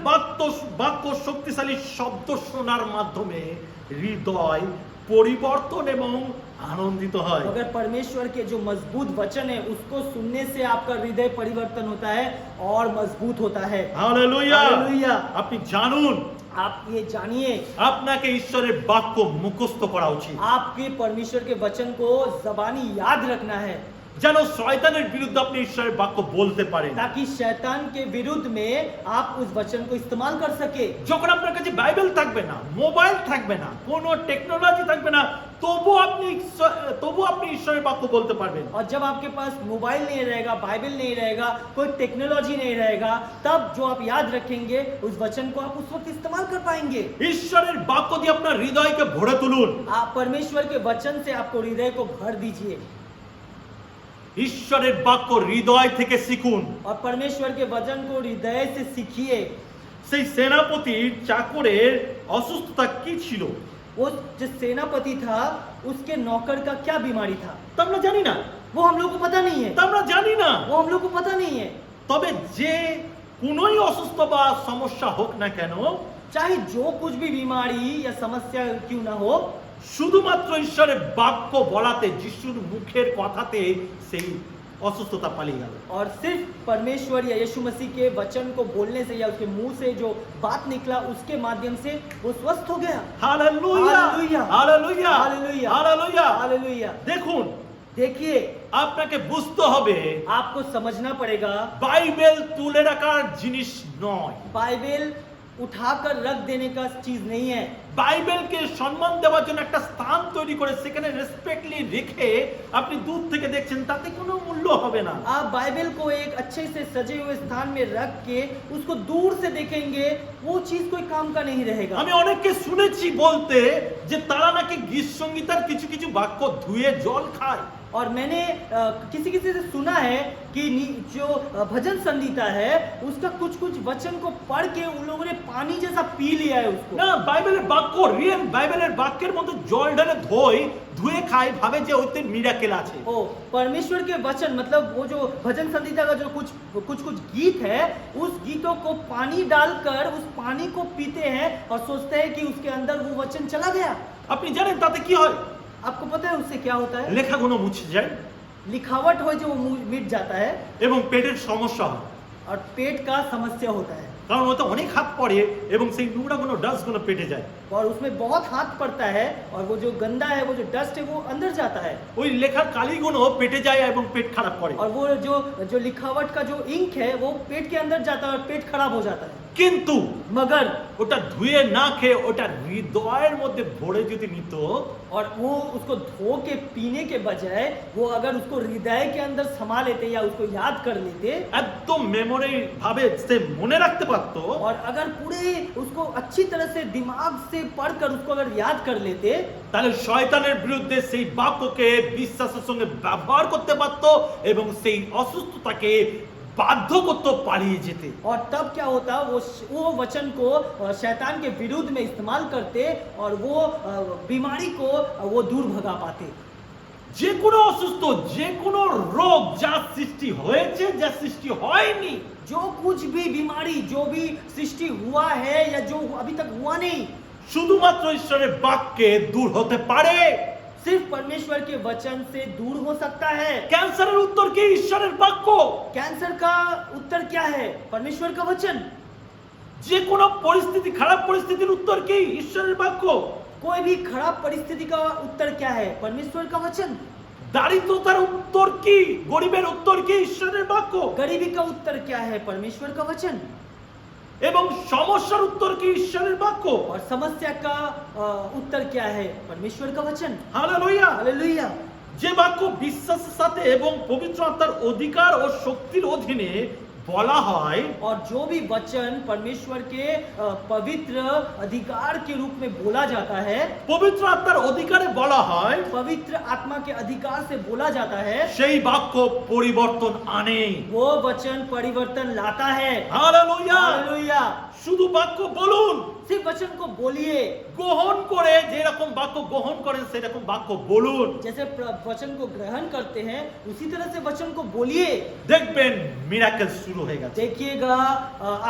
বাক্য শক্তিশালী শব্দ শোনার মাধ্যমে হৃদয় পরিবর্তন এবং আনন্দিত হয়। मगर परमेश्वर के जो मजबूत वचन है, उसको सुनने से आपका हृदय परिवर्तन होता है और मजबूत होता है। হালেলুয়া। हालेलुया। আপনি জানুন, आप ये जानिए, আপনাকে ঈশ্বরের বাক্য মুখস্থ করা উচিত, आपके परमेश्वर के वचन को जबानी याद रखना है, যেন শয়তানের বিরুদ্ধে আপনি ঈশ্বরের বাক্য বলতে পারেন। ताकि शैतान के विरुद्ध में आप उस वचन को इस्तेमाल कर सके। যখন আপনার কাছে বাইবেল থাকবে না, মোবাইল থাকবে না, কোনো টেকনোলজি থাকবে না, তবু আপনি ঈশ্বরের বাক্য বলতে পারবেন। और जब आपके पास मोबाइल नहीं रहेगा, बाइबल नहीं रहेगा, कोई टेक्नोलॉजी नहीं रहेगा, तब जो आप याद रखेंगे उस वचन को आप उस वक्त इस्तेमाल कर पाएंगे। ঈশ্বরের বাক্য দিয়ে আপনার হৃদয়কে ভরে তুলুন। आप परमेश्वर के वचन से आपको हृदय को भर दीजिए, ঈশ্বরের বাক্য হৃদয় থেকে শিখুন। और परमेश्वर के वचन को हृदय से सीखिए। সেই সেনাপতির চাকরের অসুস্থতা কি ছিল वो जो सेनापति था, उसके नौकर का क्या बीमारी था, তা আমরা জানি না, वो हम लोग को पता नहीं है। তা আমরা জানি না। वो हम लोग को पता नहीं है। তবে যে কোনোই অসুস্থ বা সমস্যা হোক না কেন, चाहे जो कुछ भी बीमारी या समस्या क्यों ना हो, শুধুমাত্র ঈশ্বরের বাক্য বলাতে, যিশুর মুখের কথাতে সেই অসুস্থতা পালিয়ে গেল। और सिर्फ परमेश्वर या यीशु मसीह के वचन को बोलने से या उसके मुंह से जो बात निकला, उसके माध्यम से वो स्वस्थ हो गया। Hallelujah, hallelujah, hallelujah, hallelujah, hallelujah. Hallelujah. দেখুন, देखिए, আপনাকে বুঝতে হবে आपको समझना पड़ेगा, বাইবেল তুলে রাখার জিনিস নয়, बाइबल उठाकर रख देने का चीज नहीं है। বাইবেলকে সম্মান দেওয়ার জন্য একটা স্থান তৈরি করে সেখানে রেসপেক্টলি রেখে আপনি দূর থেকে দেখছেন, তাতে কোনো মূল্য হবে না। आप बाइबल को एक अच्छे से सजे हुए स्थान में रख के उसको दूर से देखेंगे, वो चीज कोई काम का नहीं रहेगा। আমি অনেককে শুনেছি বলতে যে তারা নাকি গীত সঙ্গীতার কিছু কিছু বাক্য ধুয়ে জল খায়। और मैंने किसी किसी से सुना है कि जो भजन संगीता है, उसका कुछ कुछ वचन को पढ़ के उन लोगों ने पानी जैसा पी लिया है उसको। না, বাইবেলের বাক্য রিয়েল, বাইবেলের বাক্যের মধ্যে জল ঢেলে ধুয়ে খায়, ভাবে যে ওতে মিরাকেল আছে। ओ, परमेश्वर के वचन मतलब वो जो भजन संगीता का जो कुछ गीत है, उस गीतों को पानी डालकर उस पानी को पीते हैं और सोचते हैं कि उसके अंदर वो वचन चला गया। আপনি জানেন তাতে কি হয়? आपको पता है उससे क्या होता है? লেখাগুলো মুছে যায় लिखावट हो जो वो मिट जाता है এবং পেটের সমস্যা হয়, और पेट का समस्या होता है কারণ ওতে অনেক হাত পড়ে এবং সেই নোংরাগুলো ডাস্টগুলো পেটে যায়। और उसमें बहुत हाथ पड़ता है और वो जो गंदा है, वो जो डस्ट है, वो अंदर जाता है ওই লেখার কালিগুলো পেটে যায় এবং পেট খারাপ করে। और वो जो लिखावट का जो इंक है वो पेट के अंदर जाता है और पेट खराब हो जाता है। কিন্তু मगर ওটা ধুয়ে না খেয়ে ওটা হৃদয়ের মধ্যে ভরে যদি নিত, और वो उसको धो के पीने के बजाय वो अगर उसको हृदय के अंदर समा लेते या उसको याद कर लेते একদম মেমোরি ভাবে সে মনে রাখতে পারতো, और अगर पूरे उसको अच्छी तरह से दिमाग से पढ़कर उसको अगर याद कर लेते তাহলে শয়তানের বিরুদ্ধে সেই বাক্যকে বিশ্বাসের সঙ্গে ব্যবহার করতে পারতো এবং সেই অসুস্থতাকে বাধ্য করতে পালিয়ে যেতে। और तब क्या होता, वो वचन को शैतान के विरुद्ध में इस्तेमाल करते और वो बीमारी को वो दूर भगा पाते। যে কোনো অসুস্থ, যে কোনো রোগ যা সৃষ্টি হয়েছে, যা সৃষ্টি হয়নি, जो कुछ भी बीमारी जो भी सृष्टि हुआ है या जो अभी तक हुआ नहीं, শুধুমাত্র ঈশ্বরের বাক্যে দূর হতে পারে। सिर्फ परमेश्वर के वचन से दूर हो सकता है। ক্যান্সারের উত্তর কি? ঈশ্বরের বাক্য। कैंसर का उत्तर क्या है? परमेश्वर का वचन। যে কোনো পরিস্থিতি, খারাপ পরিস্থিতির উত্তর কি? ঈশ্বরের বাক্য। कोई भी खराब परिस्थिति का उत्तर क्या है? परमेश्वर का वचन। দারিদ্রতার উত্তর কি? গরিবের উত্তর কি? ঈশ্বরের বাক্য। गरीबी का उत्तर क्या है? परमेश्वर का वचन। এবং সমস্যার উত্তর কি? ঈশ্বরের বাক্য। और समस्या का उत्तर क्या है? परमेश्वर का वचन। হালেলুয়া। हालेलुया। যে বাক্য বিশ্বাসের সাথে এবং পবিত্র আত্মার অধিকার ও শক্তির অধীনে বলা হয়, और जो भी वचन परमेश्वर के पवित्र अधिकार के रूप में बोला जाता है, পবিত্র আত্মার অধিকারে বলা হয়, पवित्र आत्मा के अधिकार से बोला जाता है, সেই বাক্য পরিবর্তন আনে। वो वचन परिवर्तन लाता है। হালেলুয়া। हालेलुया। শুধু বাক্য বলুন, सिर्फ वचन को बोलिए, গ্রহণ করে যেরকম বাক্য গ্রহণ করেন সেরকম বাক্য বলুন, जैसे वचन को ग्रहण करते हैं उसी तरह से वचन को बोलिए। দেখবেন মিরাকেল শুরু হয়ে গেছে। देखिएगा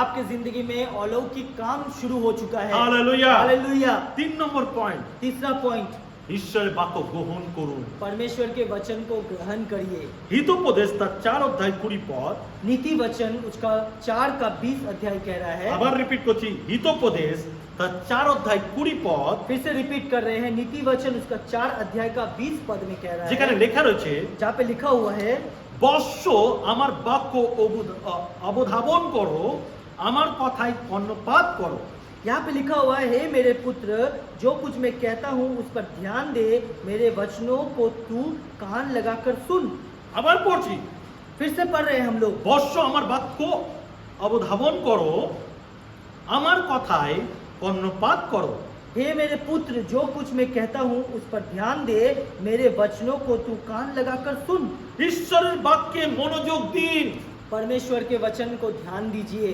आपके जिंदगी में अलौकिक काम शुरू हो चुका है। हालेलुया। हालेलुया। 3 নম্বর পয়েंट, तीसरा पॉइंट, ঈশ্বরের বাক্য গ্রহণ করুন। परमेश्वर के वचन को ग्रहण करिए। হিতোপদেশ তার 4 অধ্যায় 20 পদ, नीति वचन उसका 4 का 20 अध्याय कह रहा है। আবার রিপিট করছি, হিতোপদেশ তার 4 অধ্যায় 20 পদ, फिर से रिपीट कर रहे हैं, नीति वचन उसका 4 अध्याय का 20 पद में कह रहा যেখানে है, লেখা রয়েছে, जहाँ पे लिखा हुआ है, বৎস আমার বাক্য অবধাবন করো, আমার কথায় কর্ণপাত করো। यहाँ पे लिखा हुआ है, हे मेरे पुत्र, जो कुछ मैं कहता हूँ उस पर ध्यान दे, मेरे वचनों को तू कान लगाकर सुन। আবার পড়ছি, फिर से पढ़ रहे हैं हम लोग, বৎস আমার বাক্য অবধাবন করো, আমার কথায় কর্ণপাত করো। हे मेरे पुत्र, जो कुछ मैं कहता हूँ उस पर ध्यान दे, मेरे वचनों को तू कान लगाकर सुन। ঈশ্বরের বাক্যে মনোযোগ দিন। परमेश्वर के वचन को ध्यान दीजिए।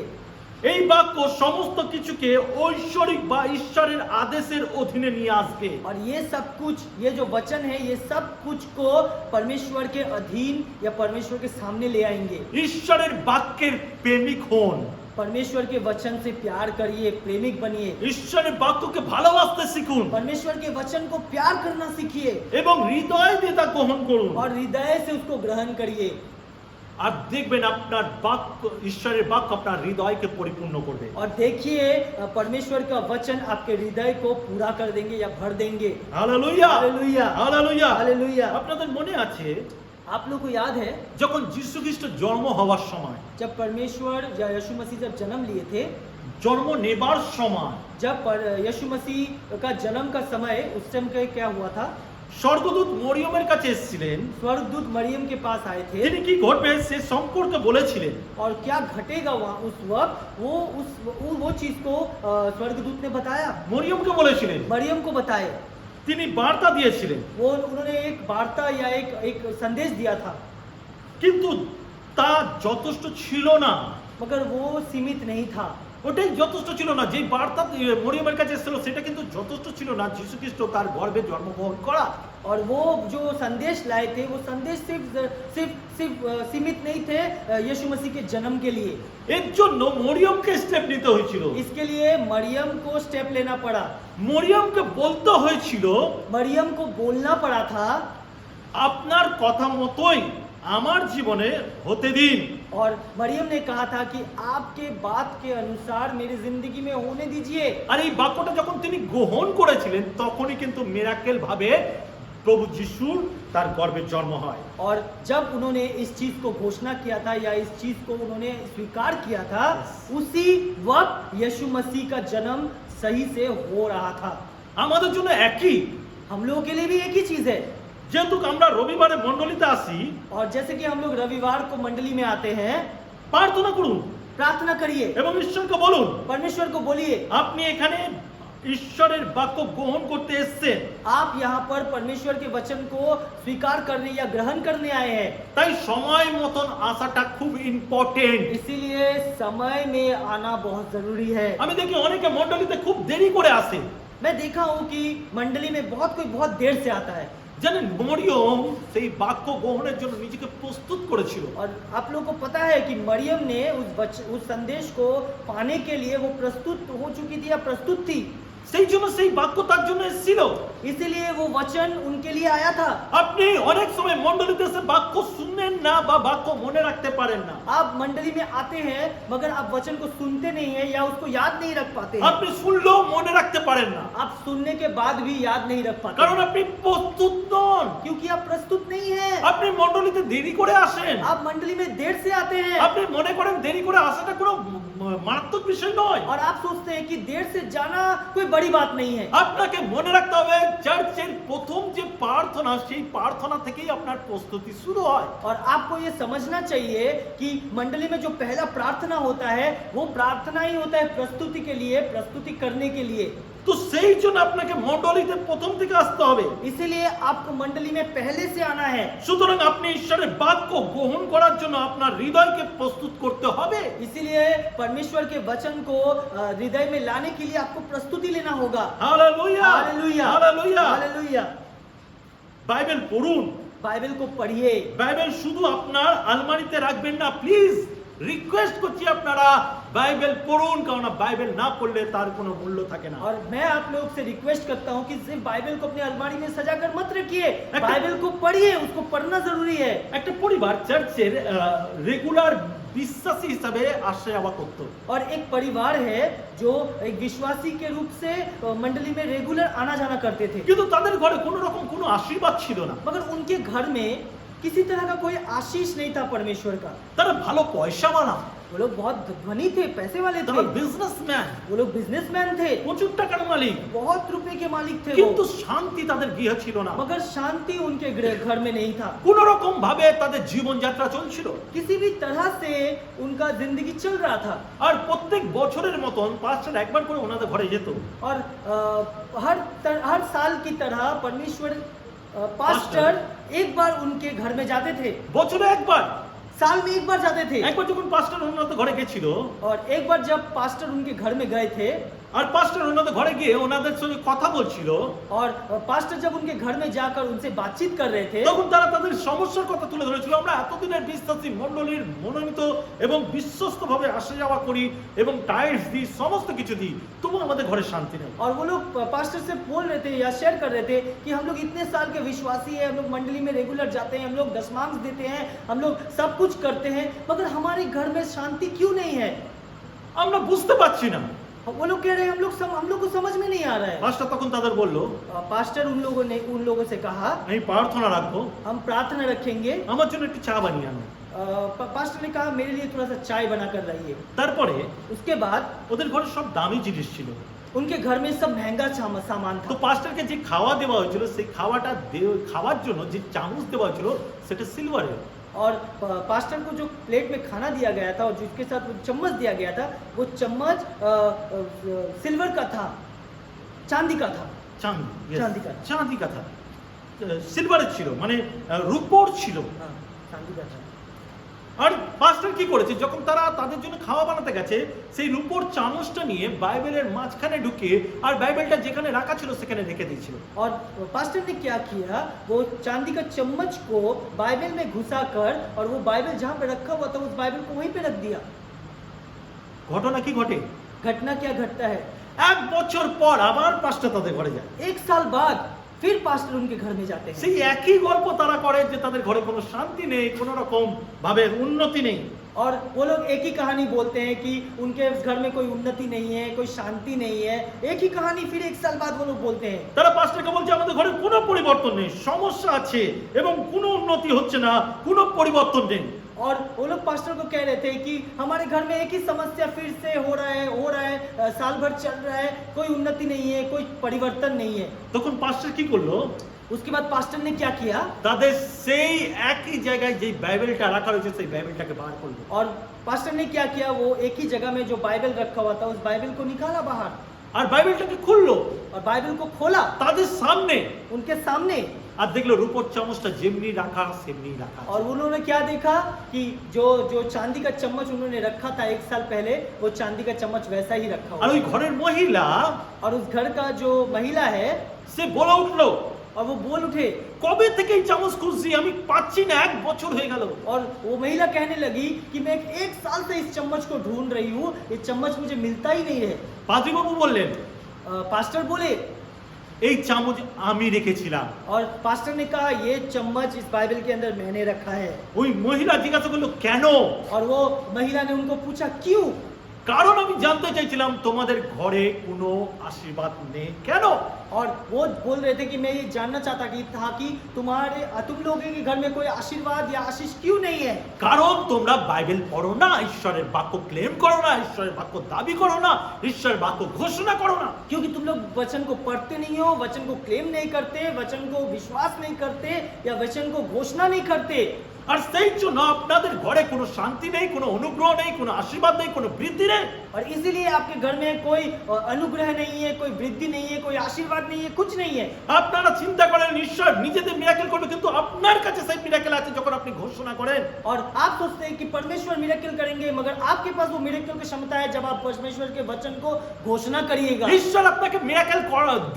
এই বাক্য সমস্ত কিছুকে ঐশ্বরিক বা ঈশ্বরের আদেশের অধীনে নিয়ে আসবে। और ये सब कुछ, ये जो वचन है, ये सब कुछ को परमेश्वर के अधीन या परमेश्वर के सामने ले आएंगे। ঈশ্বরের বাক্যের প্রেমিক হন। परमेश्वर के वचन से प्यार करिए, प्रेमिक बनिए। ঈশ্বরের বাক্যকে ভালোবাসতে শিখুন परमेश्वर के वचन को प्यार करना सीखिए এবং হৃদয় দিয়ে তা গ্রহণ করুন। और हृदय से उसको ग्रहण करिए। আর দেখবেন আপনার বাক্য, ঈশ্বরের বাক্য আপনার হৃদয়কে পরিপূর্ণ করবে। और देखिए परमेश्वर का वचन आपके हृदय को पूरा कर देंगे या भर देंगे। হালেলুয়া। हालेलुया। হালেলুয়া। हालेलुया। আপনাদের মনে আছে आप लोग को याद है যখন যীশু খ্রিস্ট জন্ম হওয়ার সময়, जब परमेश्वर या यीशु मसीह जब जन्म लिए थे, জন্ম নেবার সময় जब यीशु मसीह का जन्म का समय, उस समय क्या हुआ था? স্বর্গদূত মরিয়মের কাছে এসেছিলেন। स्वर्गदूत मरियम के पास आए थे তিনি কি ঘটবে সে সম্পর্কে বলেছিলেন। और क्या घटेगा वहाँ उस वक्त, वो चीज को स्वर्गदूत ने बताया, মরিয়মকে বলেছিলেন, मरियम को बताए। তিনি বার্তা দিয়েছিলেন, उन्होंने एक वार्ता या एक संदेश दिया था, কিন্তু তা যথেষ্ট ছিল না। मगर वो सीमित नहीं था। ওটাই যথেষ্ট ছিল না। যে বার্তা মরিয়মের কাছে এসেছিল সেটা কিন্তু যথেষ্ট ছিল না যীশু খ্রিস্ট তার গর্ভে জন্মগ্রহণ করা। और वो जो संदेश लाए थे वो संदेश सिर्फ सीमित नहीं थे यीशु मसीह के जन्म के लिए। এর জন্য মরিয়মকে স্টেপ নিতে হয়েছিল। इसके लिए मरियम को स्टेप लेना पड़ा। মরিয়মকে বলতে হয়েছিল, मरियम को बोलना पड़ा था, আপনার কথা মতোই আমার জীবনে হতে দিন। और मरियम ने कहा था कि आपके बात के अनुसार मेरी जिंदगी में होने दीजिए। আর এই বাক্যটা যখন তিনি গ্রহণ করেছিলেন তখনই কিন্তু মিরাকেল ভাবে প্রভু যিশুর তার গর্ভে জন্ম হয়। और जब उन्होंने इस चीज को घोषणा किया था या इस चीज को उन्होंने स्वीकार किया था, उसी वक्त यीशु मसीह का जन्म सही से हो रहा था। আমাদের জন্য একই। हम लोगों के लिए भी एक ही चीज है। যেহেতু আমরা রবিবারে মণ্ডলীতে আসি, और जैसे कि हम लोग रविवार को मंडली में आते हैं, প্রার্থনা করুন प्रार्थना करिए, এবং ঈশ্বরকে বলুন, परमेश्वर को बोलिए। আপনি এখানে ঈশ্বরের বাক্য গ্রহণ করতে এসেছেন, आप यहाँ पर परमेश्वर के वचन को स्वीकार करने या ग्रहण करने आए हैं, তাই সময় মতন আসাটা খুব ইম্পর্টেন্ট। इसीलिए समय में आना बहुत जरूरी है। আমি দেখি অনেকে মণ্ডলীতে খুব দেরি করে আসে। मैं देखा हूँ कि मंडली में कोई बहुत देर से आता है। জানেন মরিয়ম সেই বাক্য গ্রহণের জন্য নিজেকে প্রস্তুত করেছিল। और आप लोगों को पता है कि मरियम ने उस संदेश को पाने के लिए वो प्रस्तुत हो चुकी थी या प्रस्तुत थी, সেই জন্য সেই বাক্য তার জন্য এসেছিল। इसीलिए वो वचन उनके लिए आया था। আপনি অনেক সময় মণ্ডলীতে এসে বাক্য শুনেন না বা বাক্য মনে রাখতে পারেন না। आप मंडली में आते हैं मगर आप वचन को सुनते नहीं हैं या उसको याद नहीं रख पाते हैं। আপনি শুনলেও মনে রাখতে পারেন না, आप सुनने के बाद भी याद नहीं रख पाते কারণ हैं, আপনি প্রস্তুত নন। क्योंकि आप प्रस्तुत नहीं हैं। আপনি মণ্ডলীতে দেরি করে আসেন। आप मंडली में देर से आते हैं আপনি মনে করেন দেরি করে আসাটা কোনো মারাত্মক বিষয় নয়। और आप सोचते हैं कि देर से जाना कोई बड़ी बात नहीं है। আপনাকে মনে রাখতে হবে চার্চের প্রথম যে প্রার্থনা সেই প্রার্থনা থেকেই আপনার প্রস্তুতি শুরু হয়। और आपको ये समझना चाहिए कि मंडली में जो पहला प्रार्थना होता है वो प्रार्थना ही होता है प्रस्तुति के लिए, प्रस्तुति करने के लिए। তো সেই জন্য আপনাকে মণ্ডলীতে প্রথম থেকে আসতে হবে। इसीलिए आपको मंडली में पहले से आना है। সুতরাং আপনি ঈশ্বরের বাক্য গ্রহণ করার জন্য আপনার হৃদয়কে প্রস্তুত করতে হবে। इसीलिए परमेश्वर के वचन को हृदय में लाने के लिए आपको प्रस्तुति लेना होगा। Hallelujah hallelujah, hallelujah. Hallelujah. Bible পড়ুন। बाइबल को पढ़िए। বাইবেল শুধু আপনার আলমারিতে রাখবেন না, প্লিজ রিকোয়েস্ট করছি আপনারা বাইবেল পড়ুন, কারণ বাইবেল না পড়লে তার কোনো মূল্য থাকে না। और मैं आप लोग से रिक्वेस्ट करता हूँ कि सिर्फ बाइबल को अपनी अलमारी में सजा कर मत रखिए, बाइबल को पढ़िए, उसको पढ़ना जरूरी है। একটা পরিবার চার্চের রেগুলার বিশ্বাসী হিসাবে আসে যাওয়া করতো। और एक परिवार है जो एक विश्वासी के रूप से मंडली में रेगुलर आना जाना करते थे, কিন্তু তাদের ঘরে কোনো রকম কোনো আশীর্বাদ ছিল না। मगर उनके घर में किसी तरह का कोई आशीष नहीं था परमेश्वर का। তারা ভালো পয়সাওয়ালা, वो लोग बहुत धनी थे, पैसे वाले তারা थे, বিজনেসম্যান, वो लोग बिजनेसमैन थे, প্রচুর টাকার মালিক, बहुत रुपए के मालिक थे কিন্তু वो, শান্তি তাদের গৃহে ছিল না। मगर शांति उनके घर में नहीं था। কোন রকম ভাবে তাদের জীবনযাত্রা চলছিল। किसी भी तरह से उनका जिंदगी चल रहा था। আর প্রত্যেক বছরের মতন পাস্টার একবার করে ওনাদের ঘরে যেত। और हर साल की तरह परमेश्वर पास्टर एक बार उनके घर में जाते थे, বছরে একবার, साल में एक बार जाते थे। একবার যখন পাস্টার ওনাদের ঘরে গেছিল, और एक बार जब पास्टर उनके घर में गए थे আর পাস্টার ওনাদের ঘরে গিয়ে ওনাদের সঙ্গে কথা বলছিল, और पास्टर जब उनके घर में जाकर उनसे बातचीत कर रहे थे, তখন তারা তাদের সমস্যার কথা তুলে ধরেছিল। আমরা এতদিনের বিশ্বাসী মণ্ডলীর মনোনীত এবং বিশ্বস্তভাবে আসা যাওয়া করি এবং টাইটস দিই, সমস্ত কিছু দিই, তবু আমাদের ঘরে শান্তি নেই। और वो लोग पास्टर से बोल रहे थे या शेयर कर रहे थे कि हम लोग इतने साल के विश्वासी हैं, हम लोग मंडली में रेगुलर जाते हैं, हम लोग दशमांश देते हैं, हम लोग सब कुछ करते हैं, मगर हमारे घर में शांति क्यों नहीं है? আমরা বুঝতে পারছি না। वो लोग कह रहे हैं हम लोग को समझ में नहीं आ रहा है। পাস্টার তখন তাদের বলল, पास्टर उन लोगों से कहा, আমি প্রার্থনা রাখবো, हम प्रार्थना रखेंगे। আমার জন্য একটু চা বানিয়ে আনো। पास्टर ने कहा मेरे लिए थोड़ा सा चाय बना कर लाइए। তারপরে उसके बाद ওদের ঘরে সব দামি জিনিস ছিল। उनके घर में सब महंगा सामान তো था। পাস্টারকে যে খাওয়া দেওয়া হয়েছিল সেই খাওয়াটা খাওয়ার জন্য যে চামচ দেওয়া হয়েছিল সেটা সিলভারের। और पास्टर को जो प्लेट में खाना दिया गया था और जिसके साथ वो चम्मच दिया गया था, वो चम्मच सिल्वर का था, चांदी का था। চাঁদি, yes, চাঁদি কাঠ। চাঁদি কাঠা, সিলভারের ছিল, মানে রূপোর ছিল। हाँ, चांदी का था। আর পাস্টার কি করেছে, যখন তারা তাদের জন্য খাওয়া বানাতে গেছে, সেই রূপোর চামচটা নিয়ে বাইবেলের মাঝখানে ঢুকিয়ে আর বাইবেলটা যেখানে রাখা ছিল সেখানে রেখে দিয়েছিল। और पास्टर ने क्या किया, वो चांदी का चम्मच को बाइबल में घुसाकर और वो बाइबल जहाँ पे रखा हुआ था उस बाइबल को वहीं पे रख दिया। ঘটনা কি ঘটে, घटना क्या घटता है, 1 বছর পর আবার পাস্টার তাদের ঘরে যায়। 1 साल बाद फिर पास्टर उनके घर में जाते हैं। সেই একই গল্প তারা করে যে তাদের ঘরে কোনো শান্তি নেই, কোনো রকম ভাবে উন্নতি নেই। और वो लोग एक ही कहानी बोलते हैं कि उनके घर में कोई उन्नति नहीं है, कोई शांति नहीं है। एक ही कहानी फिर 1 साल बाद वो लोग बोलते हैं। তারা পাস্টারকে বলছে আমাদের ঘরে কোনো পরিবর্তन নেই, সমস্যা আছে এবং কোনো উন্নতি হচ্ছে না, কোনো পরিবর্তন নেই। और वो लोग पास्टर को कह रहे थे कि हमारे घर में एक ही समस्या फिर से हो रहा है, साल भर चल रहा है, कोई उन्नति नहीं है, कोई परिवर्तन नहीं है। তখন পাস্টার কি করলো, उसके बाद पास्टर ने क्या किया, তাদের সেই একই জায়গায় যে বাইবেলটা রাখা রয়েছে সেই বাইবেলটাকে বার করলো। और पास्टर ने क्या किया, वो एक ही जगह में जो बाइबल रखा हुआ था उस बाइबल को निकाला बाहर আর বাইবেলটাকে খুললো और बाइबल को खोला তাদের সামনে, उनके सामने। আর দেখলো রূপোর চামচটা যেমনি রাখা সেমনি রাখা। और उन्होंने क्या देखा कि जो जो चांदी का चम्मच उन्होंने रखा था 1 साल पहले, वो चांदी का चम्मच वैसा ही रखा আর हुआ ওই ঘরের মহিলা और उस घर का जो महिला है সে বলে উঠলো, और वो बोल उठे কবে থেকে এই চামচ খুঁজছি, আমি পাচ্ছি না, 1 বছর হয়ে গেল। और वो महिला कहने लगी कि मैं 1 साल से इस चम्मच को ढूंढ रही हूँ, ये चम्मच मुझे मिलता ही नहीं है। পাদ্রীবাবু বললেন पास्टर बोले এই চামচ আমি রেখেছিলাম। और पास्टर ने कहा ये चम्मच इस बाइबल के अंदर मैंने रखा है। ওই মহিলা জিজ্ঞাসা করলো কেন, और वो महिला ने उनको पूछा क्यों, কারণ আমি জানতে চাইছিলাম তোমাদের ঘরে কোনো আশীর্বাদ নেই কেন। और वो बोल रहे थे कि मैं ये जानना चाहता था कि तुम लोगों के घर में कोई आशीर्वाद या आशीष क्यों नहीं है। কারণ তোমরা বাইবেল পড়ো না, ঈশ্বরের বাক্য ক্লেম করো না, ঈশ্বরের বাক্য দাবি করো না, ঈশ্বরের বাক্য ঘোষণা করো না। क्योंकि तुम लोग वचन को पढ़ते नहीं हो, वचन को क्लेम नहीं करते, वचन को विश्वास नहीं करते या वचन को घोषणा नहीं करते। আর সেই জন্য আপনাদের ঘরে কোনো শান্তি নেই, কোনো অনুগ্রহ নেই, কোনো আশীর্বাদ নেই, কোনো বৃদ্ধি নেই। और इसीलिए आपके घर में कोई अनुग्रह नहीं है, कोई वृद्धि नहीं है, कोई आशीर्वाद नहीं है, कुछ नहीं है। আপনারা চিন্তা করেন ঈশ্বর নিজেদের মিরাকেল করবে, কিন্তু আপনার কাছে সেই মিরাকেল আছে যখন আপনি ঘোষণা করেন। और आप सोचते हैं कि परमेश्वर मिरेकल करेंगे, मगर आपके पास वो मिरेकल की क्षमता है जब आप परमेश्वर के वचन को घोषणा करिएगा। ঈশ্বর আপনাকে মিরাকেল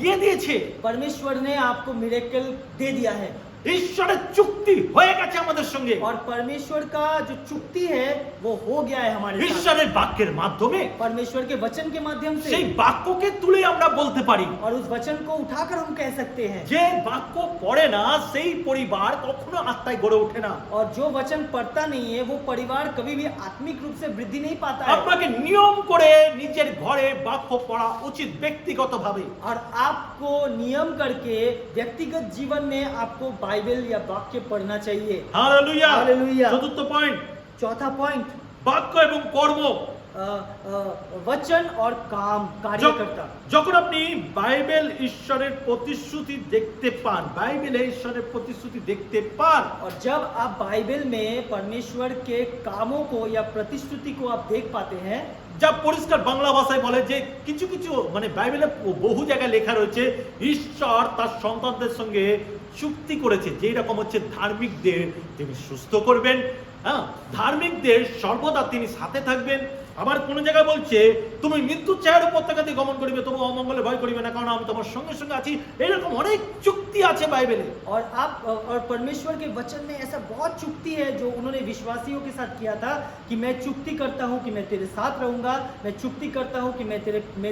দিয়ে দিয়েছে, परमेश्वर ने आपको मिरेकल दे दिया है ঈশ্বরের চুক্তি হয়ে গেছে আমাদের সঙ্গে। और परमेश्वर का जो चुक्ति है वो हो गया है हमारे साथ। ঈশ্বরের বাক্যের মাধ্যমে परमेश्वर के वचन के माध्यम से সেই বাক্যকে তুলে আমরা বলতে পারি, और उस वचन को उठाकर हम कह सकते हैं। যে বাক্য পড়ে না সেই পরিবার কখনো আত্মায় গড়ে ওঠে না। और जो वचन पढ़ता नहीं है वो परिवार कभी भी आत्मिक रूप से वृद्धि नहीं पाता है। আপনাকে নিয়ম করে নিজের ঘরে বাক্য পড়া উচিত ব্যক্তিগতভাবে। और आपको नियम करके व्यक्तिगत जीवन में आपको बाइबल या वाक्य पढ़ना चाहिए। হালেলুয়া। हालेलुया। চতুর্থ পয়েন্ট, चौथा पॉइंट, বাক্য এবং কর্ম। वचन और काम कार्यकर्ता। যখন আপনি বাইবেল ঈশ্বরের প্রতিশ্রুতি দেখতে পান, বাইবেলে ঈশ্বরের প্রতিশ্রুতি দেখতে পান, और जब आप बाइबल में परमेश्वर के कामों को या प्रतिश्रुति को आप देख पाते हैं, যা পরিষ্কার বাংলা ভাষায় বলে যে কিছু কিছু মানে বাইবেলে বহু জায়গায় লেখা রয়েছে ঈশ্বর তার সন্তানদের সঙ্গে চুক্তি করেছে, যেই রকম হচ্ছে ধার্মিকদের তিনি সুস্থ করবেন, হ্যাঁ, ধার্মিকদের সর্বদা তিনি সাথে থাকবেন। আবার কোন জায়গায় বলছে তুমি মৃত্যু ছায়ার উপত্যকা দিয়ে গমন করিবে, তবু অমঙ্গলে ভয় করিবে না, কারণ আমি তোমার সঙ্গে সঙ্গে আছি। এরকম অনেক চুক্তি আছে বাইবেলে। और परमेश्वर के वचन में ऐसा बहुत चुक्ति है जो उन्होंने विश्वासियों के साथ किया था कि मैं चुक्ति करता हूं कि मैं तेरे साथ रहूंगा, मैं चुक्ति करता हूं कि मैं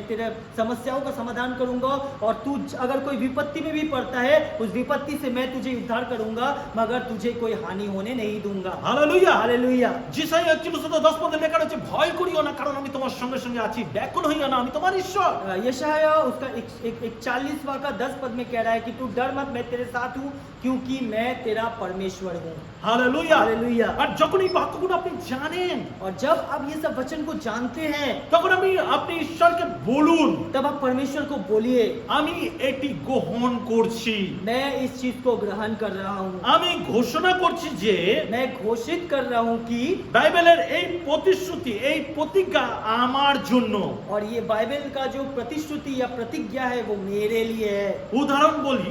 तेरे समस्याओं का समाधान करूंगा, और तू अगर कोई विपत्ति में भी पड़ता है उस विपत्ति से मैं तुझे उद्धार करूंगा, मगर तुझे कोई हानि होने नहीं दूंगा। हालेलुया। हालेलुया। যিশাইয়া 41:10 লেখা রয়েছে ভয় করিও না, কারণ আমি তোমার সঙ্গে সঙ্গে আছি, ব্যাকুল হইও না, আমি তোমার ঈশ্বর। यशाया उसका 41वां का 10 पद में कह रहा है कि तू डर मत, मैं तेरे साथ हूँ, क्योंकि मैं तेरा परमेश्वर हूँ। हालेलुया। हालेलुया। আর যখন এই বাক্যগুলো আপনি জানেন, और जब आप ये सब वचन को जानते हैं তখন আপনি ঈশ্বরকে বলুন तब आप परमेश्वर को बोलिए, আমি এটি গ্রহণ করছি, मैं इस चीज को ग्रहण कर रहा हूँ, আমি ঘোষণা করছি যে मैं घोषित कर रहा हूँ कि বাইবেলের এই প্রতিশ্রুতি, এই প্রতিজ্ঞা আমার জন্য। और ये बाइबल का जो प्रतिश्रुति या प्रतिज्ञा है वो मेरे लिए है। উদাহরণ বলি,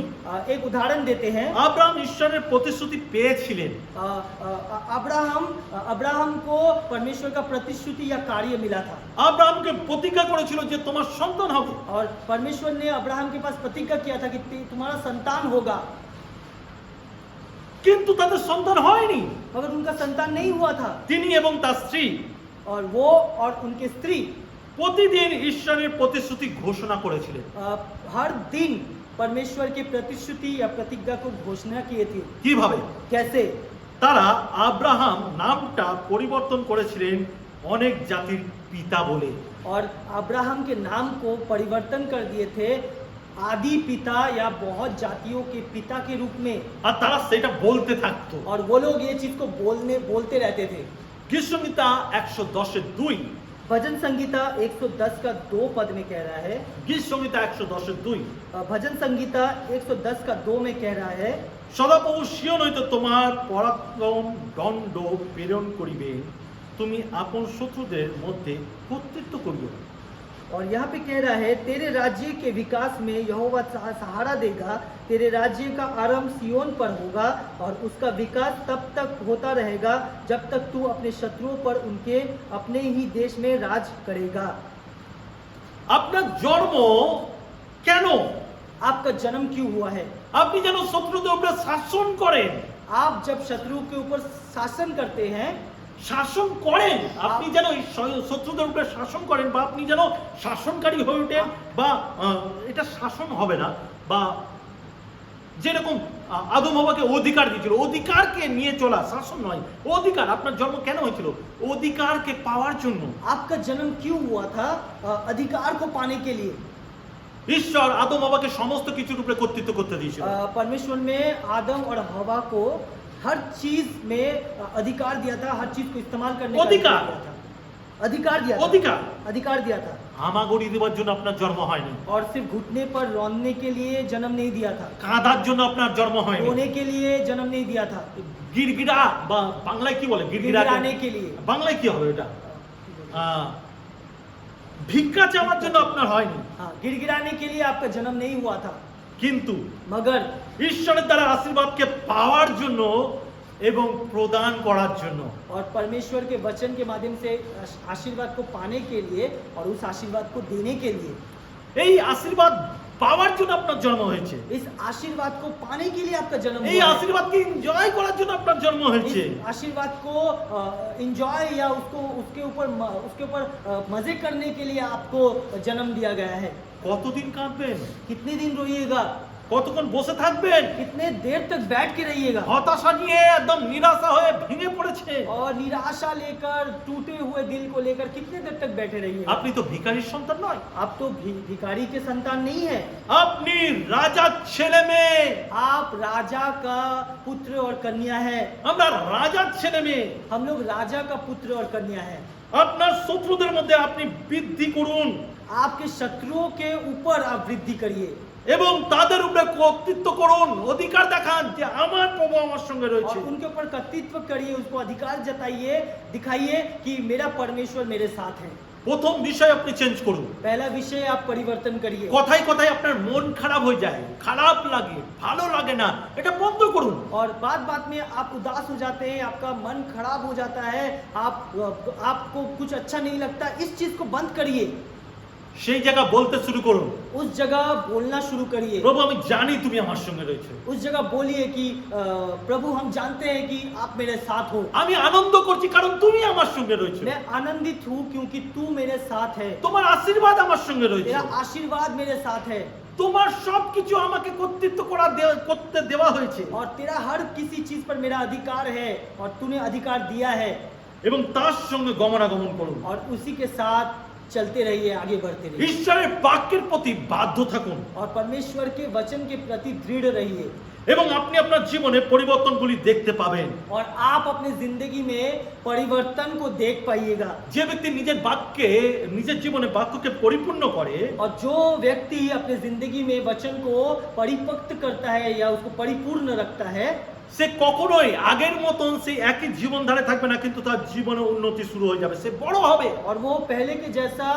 एक उदाहरण देते हैं। আব্রাহাম ঈশ্বরের প্রতিশ্রুতি পেয়েছিলেন। अब्राहम को परमेश्वर का प्रतिश्रुति या कार्य मिला था আব্রাহামকে প্রতিজ্ঞা করেছিল যে তোমার সন্তান হবে, और परमेश्वर ने अब्राहम के पास प्रतिज्ञा किया था कि तुम्हारा संतान होगा, কিন্তু তাদের সন্তান হয়নি। मगर उनका संतान नहीं हुआ था। তিনি এবং তার স্ত্রী और वो और उनके स्त्री প্রতিদিন ঈশ্বরের প্রতিশ্রুতি ঘোষণা করেছিলেন। हर दिन परमेश्वर की प्रतिश्रुति या प्रतिज्ञा को घोषणा किए थे। কিভাবে? कैसे? তারা আব্রাহাম নামটা পরিবর্তন করেছিলেন অনেক জাতির পিতা বলে। और अब्राहम के नाम को परिवर्तन कर दिए थे आदि पिता या बहुत जातियों के पिता के रूप में। আর তারা সেটা বলতে থাকতো। और वो लोग ये चीज को बोलते रहते थे। গীতসংহিতা 110:2, भजन संगीता 110 का 2 पद में कह रहा है। গীতসংহিতা 110:2, भजन संगीता 110 का 2 में कह रहा है, সদাপ্রভু সিয়ন হইতে তোমার পরাক্রম দণ্ড প্রেরণ করিবে, তুমি আপন শত্রুদের মধ্যে কর্তৃত্ব করিও। और यहाँ पे कह रहा है तेरे राज्य के विकास में यहोवा सहारा देगा, तेरे राज्य का आरंभ सियोन पर होगा और उसका विकास तब तक होता रहेगा जब तक तू अपने शत्रुओं पर उनके अपने ही देश में राज करेगा। আপনার জন্ম কেন? आपका जन्म क्यों हुआ है? আপনি যেন শত্রুদের উপরে শাসন করেন। आप जब शत्रु के ऊपर शासन करते हैं, শাসন করেন, আপনি যেন শত্রুদের উপরে শাসন করেন বা আপনি যেন শাসনকারী হয়ে ওঠেন, বা এটা শাসন হবে না, বা যেরকম আদম হাওয়াকে অধিকার দিয়েছিল, অধিকারকে নিয়ে চলা, শাসন নয়, অধিকার। আপনার জন্ম কেন হয়েছিল? অধিকারকে পাওয়ার জন্য। आपका जन्म क्यों हुआ था? अधिकार को पाने के लिए। ঈশ্বর আদম হাওয়াকে সমস্ত কিছুর উপরে কর্তৃত্ব করতে দিয়েছিল। परमेश्वर ने आदम और हवा को हर चीज में अधिकार दिया था, हर चीज को इस्तेमाल करने का अधिकार अधिकार दिया था। অধিকার अधिकार दिया था। হামাগুড়ি দেওয়ার জন্য আপনার জন্ম হয়নি, और सिर्फ घुटने पर रोने के लिए जन्म नहीं दिया था, কাঁদার জন্য আপনার জন্ম হয়নি, रोने के लिए जन्म नहीं दिया था, গিরগিরা বা বাংলায় কি বলে, गिड़गिड़ाने के लिए। বাংলায় কি হবে এটা, ভিক্ষা চাওয়ার জন্য আপনার হয়নি। हाँ, गिड़गिड़ाने के लिए आपका जन्म नहीं हुआ था, কিন্তু मगर ঈশ্বরের দ্বারা আশীর্বাদকে পাওয়ার জন্য এবং প্রদান করার জন্য, और परमेश्वर के वचन के माध्यम से आशीर्वाद को पाने के लिए और उस आशीर्वाद को देने के लिए, এই आशीर्वाद পাওয়ার জন্য আপনার জন্ম হয়েছে। इस आशीर्वाद को पाने के लिए आपका जन्म এই हुआ है। আশীর্বাদকে এনজয় করার জন্য আপনার জন্ম হয়েছে। इस आशीर्वाद को एंजॉय या उसके ऊपर मजे करने के लिए आपको जन्म दिया गया है। কতদিন কাঁদবেন? कितने दिन रोइएगा? কতক্ষণ বসে থাকবেন? कितने देर तक बैठ के रहिएगा? হতাশা নিয়ে একদম নিরাশা হয়ে ভেঙে পড়েছে। और निराशा लेकर, टूटे हुए दिल को लेकर कितने देर तक बैठे रहिएगा? আপনি তো ভিখারির সন্তান নয়, आप तो भिखारी के संतान नहीं है, আপনি রাজার ছেলে মেয়ে। आप राजा का पुत्र और कन्या है। আমরা রাজার ছেলে মেয়ে। हम लोग राजा का पुत्र और कन्या है। আপনার শত্রুদের মধ্যে আপনি বৃদ্ধি করুন आपके शत्रुओं के ऊपर आप वृद्धि करिए এবং তাদের উপরে কর্তৃত্ব করুন, অধিকার দেখান যে আমার প্রভু আমার সঙ্গে রয়েছে। और उनके ऊपर कर्तृत्व करिए, उसको अधिकार जताइए, दिखाइए कि मेरा परमेश्वर मेरे साथ है। প্রথম বিষয় আপনি চেঞ্জ করুন। पहला विषय आप परिवर्तन करिए। কথায় কথায় আপনার মন খারাপ হয়ে যায়, খারাপ লাগে, ভালো লাগে না, এটা বন্ধ করুন। और बात में आप उदास हो जाते हैं, आपका मन खराब हो जाता है, आपको कुछ अच्छा नहीं लगता, इस चीज को बंद करिए। সেই জায়গা বলতে শুরু করুন, उस जगह बोलना शुरू करिए। প্রভু আমি জানি তুমি আমার সঙ্গে রয়েছে। उस जगह बोलिए कि प्रभु हम जानते हैं कि आप मेरे साथ हो। আমি আনন্দ করছি কারণ তুমি আমার সঙ্গে রয়েছে। मैं आनंदित हूँ क्योंकि तू मेरे साथ है। তোমার আশীর্বাদ আমার সঙ্গে রয়েছে। तेरा आशीर्वाद मेरे साथ है। তোমার সবকিছু আমাকে কর্তৃত্ব করতে দেওয়া হয়েছে और तेरा हर किसी चीज पर मेरा अधिकार है और तूने अधिकार दिया है। এবং তার সঙ্গে গমনাগমন করুন। और उसी के साथ चलते रहिए, आगे बढ़ते रहिए। ঈশ্বরের বাক্যের প্রতি বাধ্য থাকুন और परमेश्वर के वचन के प्रति दृढ़ रहिए। এবং আপনি আপনার জীবনে পরিবর্তনগুলি দেখতে পাবেন। और आप अपनी जिंदगी में परिवर्तन को देख पाइएगा। যে ব্যক্তি নিজের জীবনে বাক্যকে পরিপূর্ণ করে, और जो व्यक्ति अपने जिंदगी में वचन को परिपक्व करता है या उसको परिपूर्ण रखता है, সে কখনোই আগের মতন সেই একই জীবনধারে থাকবে না, কিন্তু তার জীবনে উন্নতি শুরু হয়ে যাবে, সে বড় হবে। और वो पहले के जैसा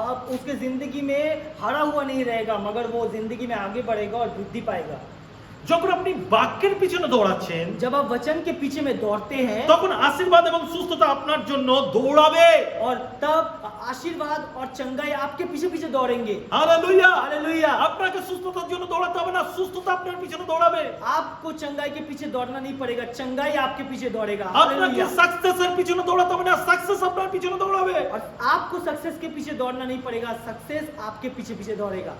अब उसके जिंदगी में हारा हुआ नहीं रहेगा, मगर वो जिंदगी में आगे बढ़ेगा और वृद्धि पाएगा। যখন আপনি বাক্যের পিছনে দৌড়াচ্ছেন, जब आप वचन के पीछे में दौड़ते हैं, তখন আশীর্বাদ এবং সুস্থতা আপনার জন্য দৌড়াবে। और तब आशीर्वाद और चंगाई आपके पीछे पीछे दौड़ेंगे। হালেলুয়া। हालेलुया। আপনাকে সুস্থতার জন্য দৌড়াতে হবে না, সুস্থতা আপনার পিছনে দৌড়াবে। आपको चंगाई के पीछे दौड़ना नहीं पड़ेगा, चंगाई आपके पीछे दौड़ेगा। আপনাকে हालेलुया। সাকসেসের পিছনে দৌড়াতে হবে না, সাকসেস আপনার পিছনে দৌড়াবে। और आपको सक्सेस के पीछे दौड़ना नहीं पड़ेगा, सक्सेस आपके पीछे पीछे दौड़ेगा।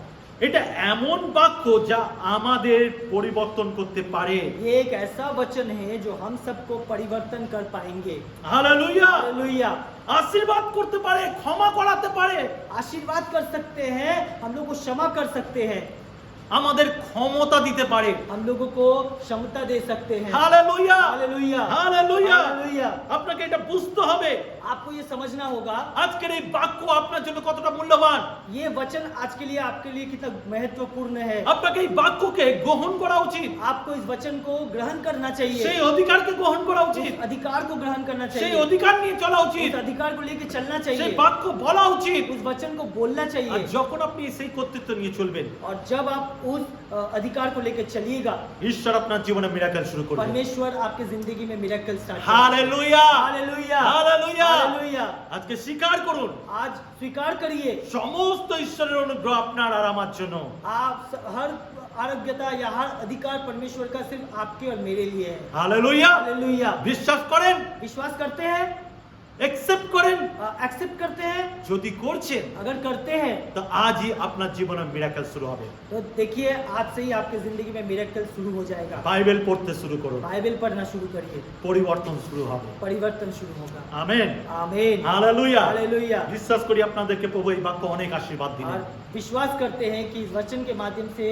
এটা এমন বাক্য যা আমাদের পরিবর্তন করতে পারে। ये एक ऐसा वचन है जो हम सबको परिवर्तन कर पाएंगे। হালেলুয়া। हालेलुया। আশীর্বাদ করতে পারে, ক্ষমা করাতে পারে, आशीर्वाद कर सकते हैं, हम लोग को क्षमा कर सकते हैं, আমাদের ক্ষমতা দিতে পারে। हम लोगों को क्षमता दे सकते हैं। হালেলুয়া। हालेलुया। হালেলুয়া। हालेलुया। আপনাকে এটা বুঝতে হবে, आपको ये समझना होगा, আজকের এই বাক্য আপনার জন্য কতটা মূল্যবান। ये वचन आज के लिए आपके लिए कितना महत्वपूर्ण है। আপনাকে এই বাক্যকে গ্রহণ করা উচিত, आपको इस वचन को ग्रहण करना चाहिए, সেই অধিকারকে গ্রহণ করা উচিত, उस अधिकार को ग्रहण करना সেই चाहिए, অধিকার নিয়ে চলা উচিত, उस अधिकार को लेके चलना সেই चाहिए, বাক্য বলা উচিত। उस वचन को बोलना আর चाहिए। যখন আপনি সেই কর্তৃত্ব নিয়ে চলবেন, और जब आप उस अधिकार को लेकर चलिएगा, ঈশ্বর আপনার জীবনে মিরাকেল শুরু করবে। परमेश्वर आपके जिंदगी में miracle start hallelujah. Hallelujah. Hallelujah. Hallelujah. আজকে স্বীকার করুন, आज स्वीकार करिए, সমস্ত ঈশ্বরের অনুগ্রহ আপনার আর আমার জন্য। आप हर आरोग्यता या हर अधिकार परमेश्वर का सिर्फ आपके और मेरे लिए है। হালেলুয়া। हालेलुया। বিশ্বাস করেন, विश्वास करते हैं, একসেপ্ট করেন। एक्सेप्ट करते हैं, যদি করছেন, अगर करते हैं তো আজই আপনার জীবনে মিরাকেল শুরু হবে। तो देखिए आज से ही आपके जिंदगी में मिरेकल शुरू हो जाएगा। বাইবেল পড়তে শুরু করুন, बाइबल पढ़ना शुरू करिए, পরিবর্তন শুরু হবে। परिवर्तन शुरू होगा। আমেন। आमीन। হালেলুয়া। हालेलुया। বিশ্বাস করি আপনাদেরকে প্রভু এই বাক্য অনেক আশীর্বাদ দিলেন। और विश्वास करते हैं कि इस वचन के माध्यम से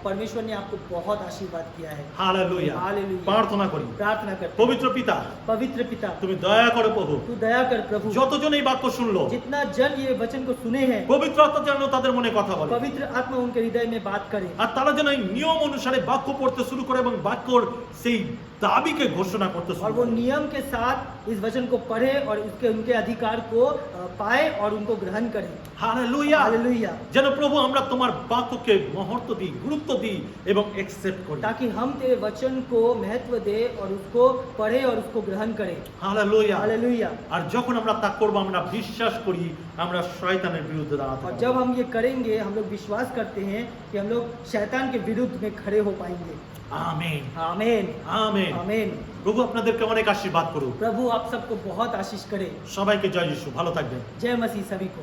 परमेश्वर ने आपको बहुत आशीर्वाद किया है। হালেলুয়া। हालेलुया। প্রার্থনা করি, प्रार्थना करते हैं। পবিত্র পিতা, पवित्र पिता, তুমি দয়া করো প্রভু, तू दया कर प्रभु, যতজন এই বাক্য শুনলো, जितना जन ये वचन को सुने हैं, পবিত্র আত্মা যেন তাদের মনে কথা বলে, पवित्र आत्मा उनके हृदय में बात करे, আর তারা যেন এই নিয়ম অনুসারে বাক্য পড়তে শুরু করে এবং বাক্যর সেই দাবিকে ঘোষণা করতে और শুরু वो করে। नियम के साथ इस वचन को पढ़े और इसके उनके अधिकार को पाए और उनको ग्रहण करें। হালেলুয়া। हालेलुया। যেন প্রভু আমরা তোমার বাক্যকে মহত্ব দিই, গুরুত্ব দিই এবং একসেপ্ট করি। ताकि हम तेरे वचन को महत्व दे और उसको पढ़े और उसको ग्रहण करें। হালেলুয়া। हालेलुया। আর যখন আমরা তা করবো, আমরা বিশ্বাস করি আমরা শয়তানের বিরুদ্ধে দাঁড়াতে और পারবো। जब हम ये करेंगे, हम लोग विश्वास करते हैं कि हम लोग शैतान के विरुद्ध में खड़े हो पाएंगे। আমেন। आमीन। আমেন। आमीन। প্রভু আপনাদেরকে অনেক আশীর্বাদ করুন। प्रभु आप सबको बहुत आशीष करे। সবাইকে জয় যিশু। ভালো থাকবেন। जय मसीह सभी को।